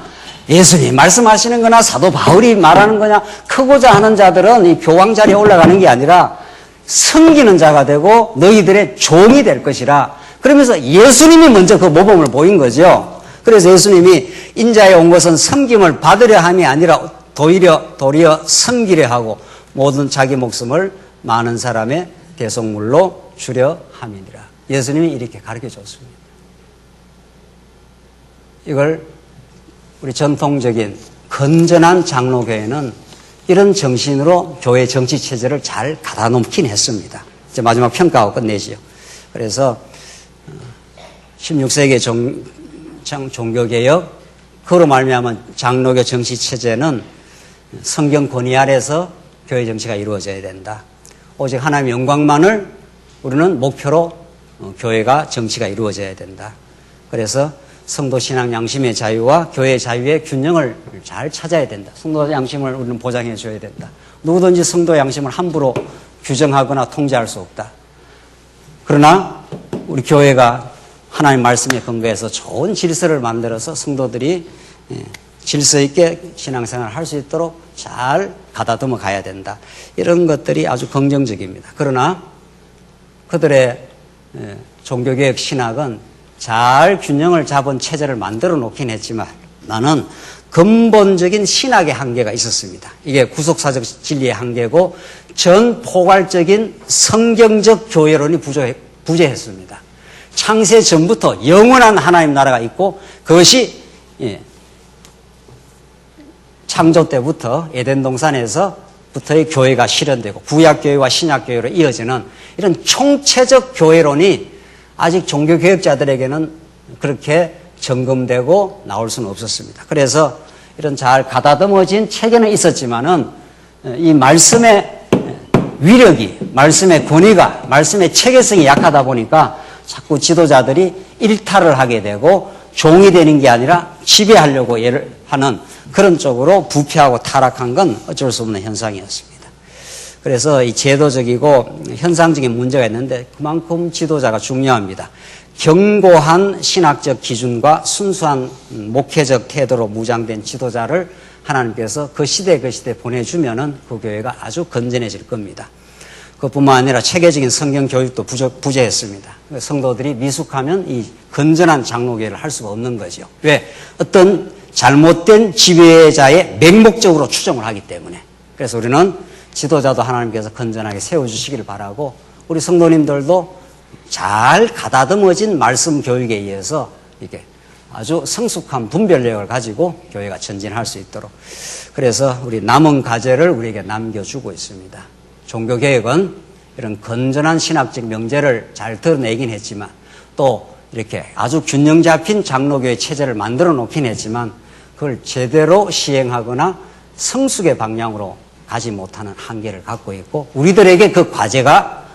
Speaker 1: 예수님 말씀하시는 거나 사도 바울이 말하는 거냐 크고자 하는 자들은 이 교황 자리에 올라가는 게 아니라 섬기는 자가 되고 너희들의 종이 될 것이라. 그러면서 예수님이 먼저 그 모범을 보인 거죠. 그래서 예수님이 인자에 온 것은 섬김을 받으려 함이 아니라 도리어 섬기려 하고 모든 자기 목숨을 많은 사람의 대속물로 주려 함이니라. 예수님이 이렇게 가르쳐 줬습니다. 이걸 우리 전통적인 건전한 장로교회는 이런 정신으로 교회 정치 체제를 잘 가다 놓긴 했습니다. 이제 마지막 평가하고 끝내지요. 그래서 16세기 종교개혁, 그로 말미암은 장로교 정치 체제는 성경 권위 아래서 교회 정치가 이루어져야 된다. 오직 하나님의 영광만을 우리는 목표로 교회가 정치가 이루어져야 된다. 그래서 성도 신앙 양심의 자유와 교회 자유의 균형을 잘 찾아야 된다. 성도 양심을 우리는 보장해 줘야 된다. 누구든지 성도 양심을 함부로 규정하거나 통제할 수 없다. 그러나 우리 교회가 하나님 말씀에 근거해서 좋은 질서를 만들어서 성도들이 질서 있게 신앙생활을 할 수 있도록 잘 가다듬어 가야 된다. 이런 것들이 아주 긍정적입니다. 그러나 그들의 종교개혁 신학은 잘 균형을 잡은 체제를 만들어 놓긴 했지만 나는 근본적인 신학의 한계가 있었습니다. 이게 구속사적 진리의 한계고 전포괄적인 성경적 교회론이 부재했습니다. 창세 전부터 영원한 하나님 나라가 있고 그것이 창조 때부터 에덴 동산에서부터의 교회가 실현되고 구약교회와 신약교회로 이어지는 이런 총체적 교회론이 아직 종교개혁자들에게는 그렇게 점검되고 나올 수는 없었습니다. 그래서 이런 잘 가다듬어진 체계는 있었지만은 이 말씀의 위력이, 말씀의 권위가, 말씀의 체계성이 약하다 보니까 자꾸 지도자들이 일탈을 하게 되고 종이 되는 게 아니라 지배하려고 하는 그런 쪽으로 부패하고 타락한 건 어쩔 수 없는 현상이었습니다. 그래서 이 제도적이고 현상적인 문제가 있는데 그만큼 지도자가 중요합니다. 견고한 신학적 기준과 순수한 목회적 태도로 무장된 지도자를 하나님께서 그 시대 보내주면은 그 교회가 아주 건전해질 겁니다. 그뿐만 아니라 체계적인 성경 교육도 부재했습니다. 성도들이 미숙하면 이 건전한 장로교회를 할 수가 없는 거죠. 왜? 어떤 잘못된 지배자의 맹목적으로 추종을 하기 때문에. 그래서 우리는 지도자도 하나님께서 건전하게 세워주시기를 바라고 우리 성도님들도 잘 가다듬어진 말씀 교육에 의해서 이렇게 아주 성숙한 분별력을 가지고 교회가 전진할 수 있도록 그래서 우리 남은 과제를 우리에게 남겨주고 있습니다. 종교개혁은 이런 건전한 신학적 명제를 잘 드러내긴 했지만 또 이렇게 아주 균형 잡힌 장로교회 체제를 만들어 놓긴 했지만 그걸 제대로 시행하거나 성숙의 방향으로 가지 못하는 한계를 갖고 있고 우리들에게 그 과제가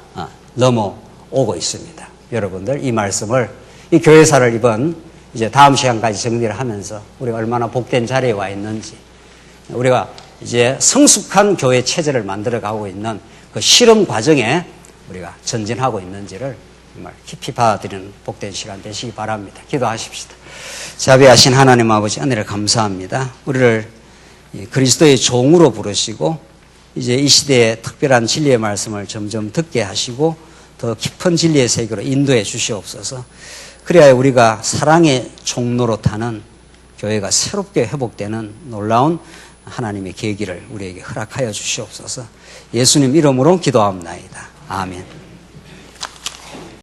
Speaker 1: 넘어오고 있습니다. 여러분들 이 말씀을 이 교회사를 이번 이제 다음 시간까지 정리를 하면서 우리가 얼마나 복된 자리에 와 있는지 우리가 이제 성숙한 교회 체제를 만들어가고 있는 그 실험 과정에 우리가 전진하고 있는지를 정말 깊이 받아들이는 복된 시간 되시기 바랍니다. 기도하십시다. 자비하신 하나님 아버지 은혜를 감사합니다. 우리를 그리스도의 종으로 부르시고 이제 이 시대에 특별한 진리의 말씀을 점점 듣게 하시고 더 깊은 진리의 세계로 인도해 주시옵소서. 그래야 우리가 사랑의 종로로 타는 교회가 새롭게 회복되는 놀라운 하나님의 계기를 우리에게 허락하여 주시옵소서. 예수님 이름으로 기도합나이다. 아멘.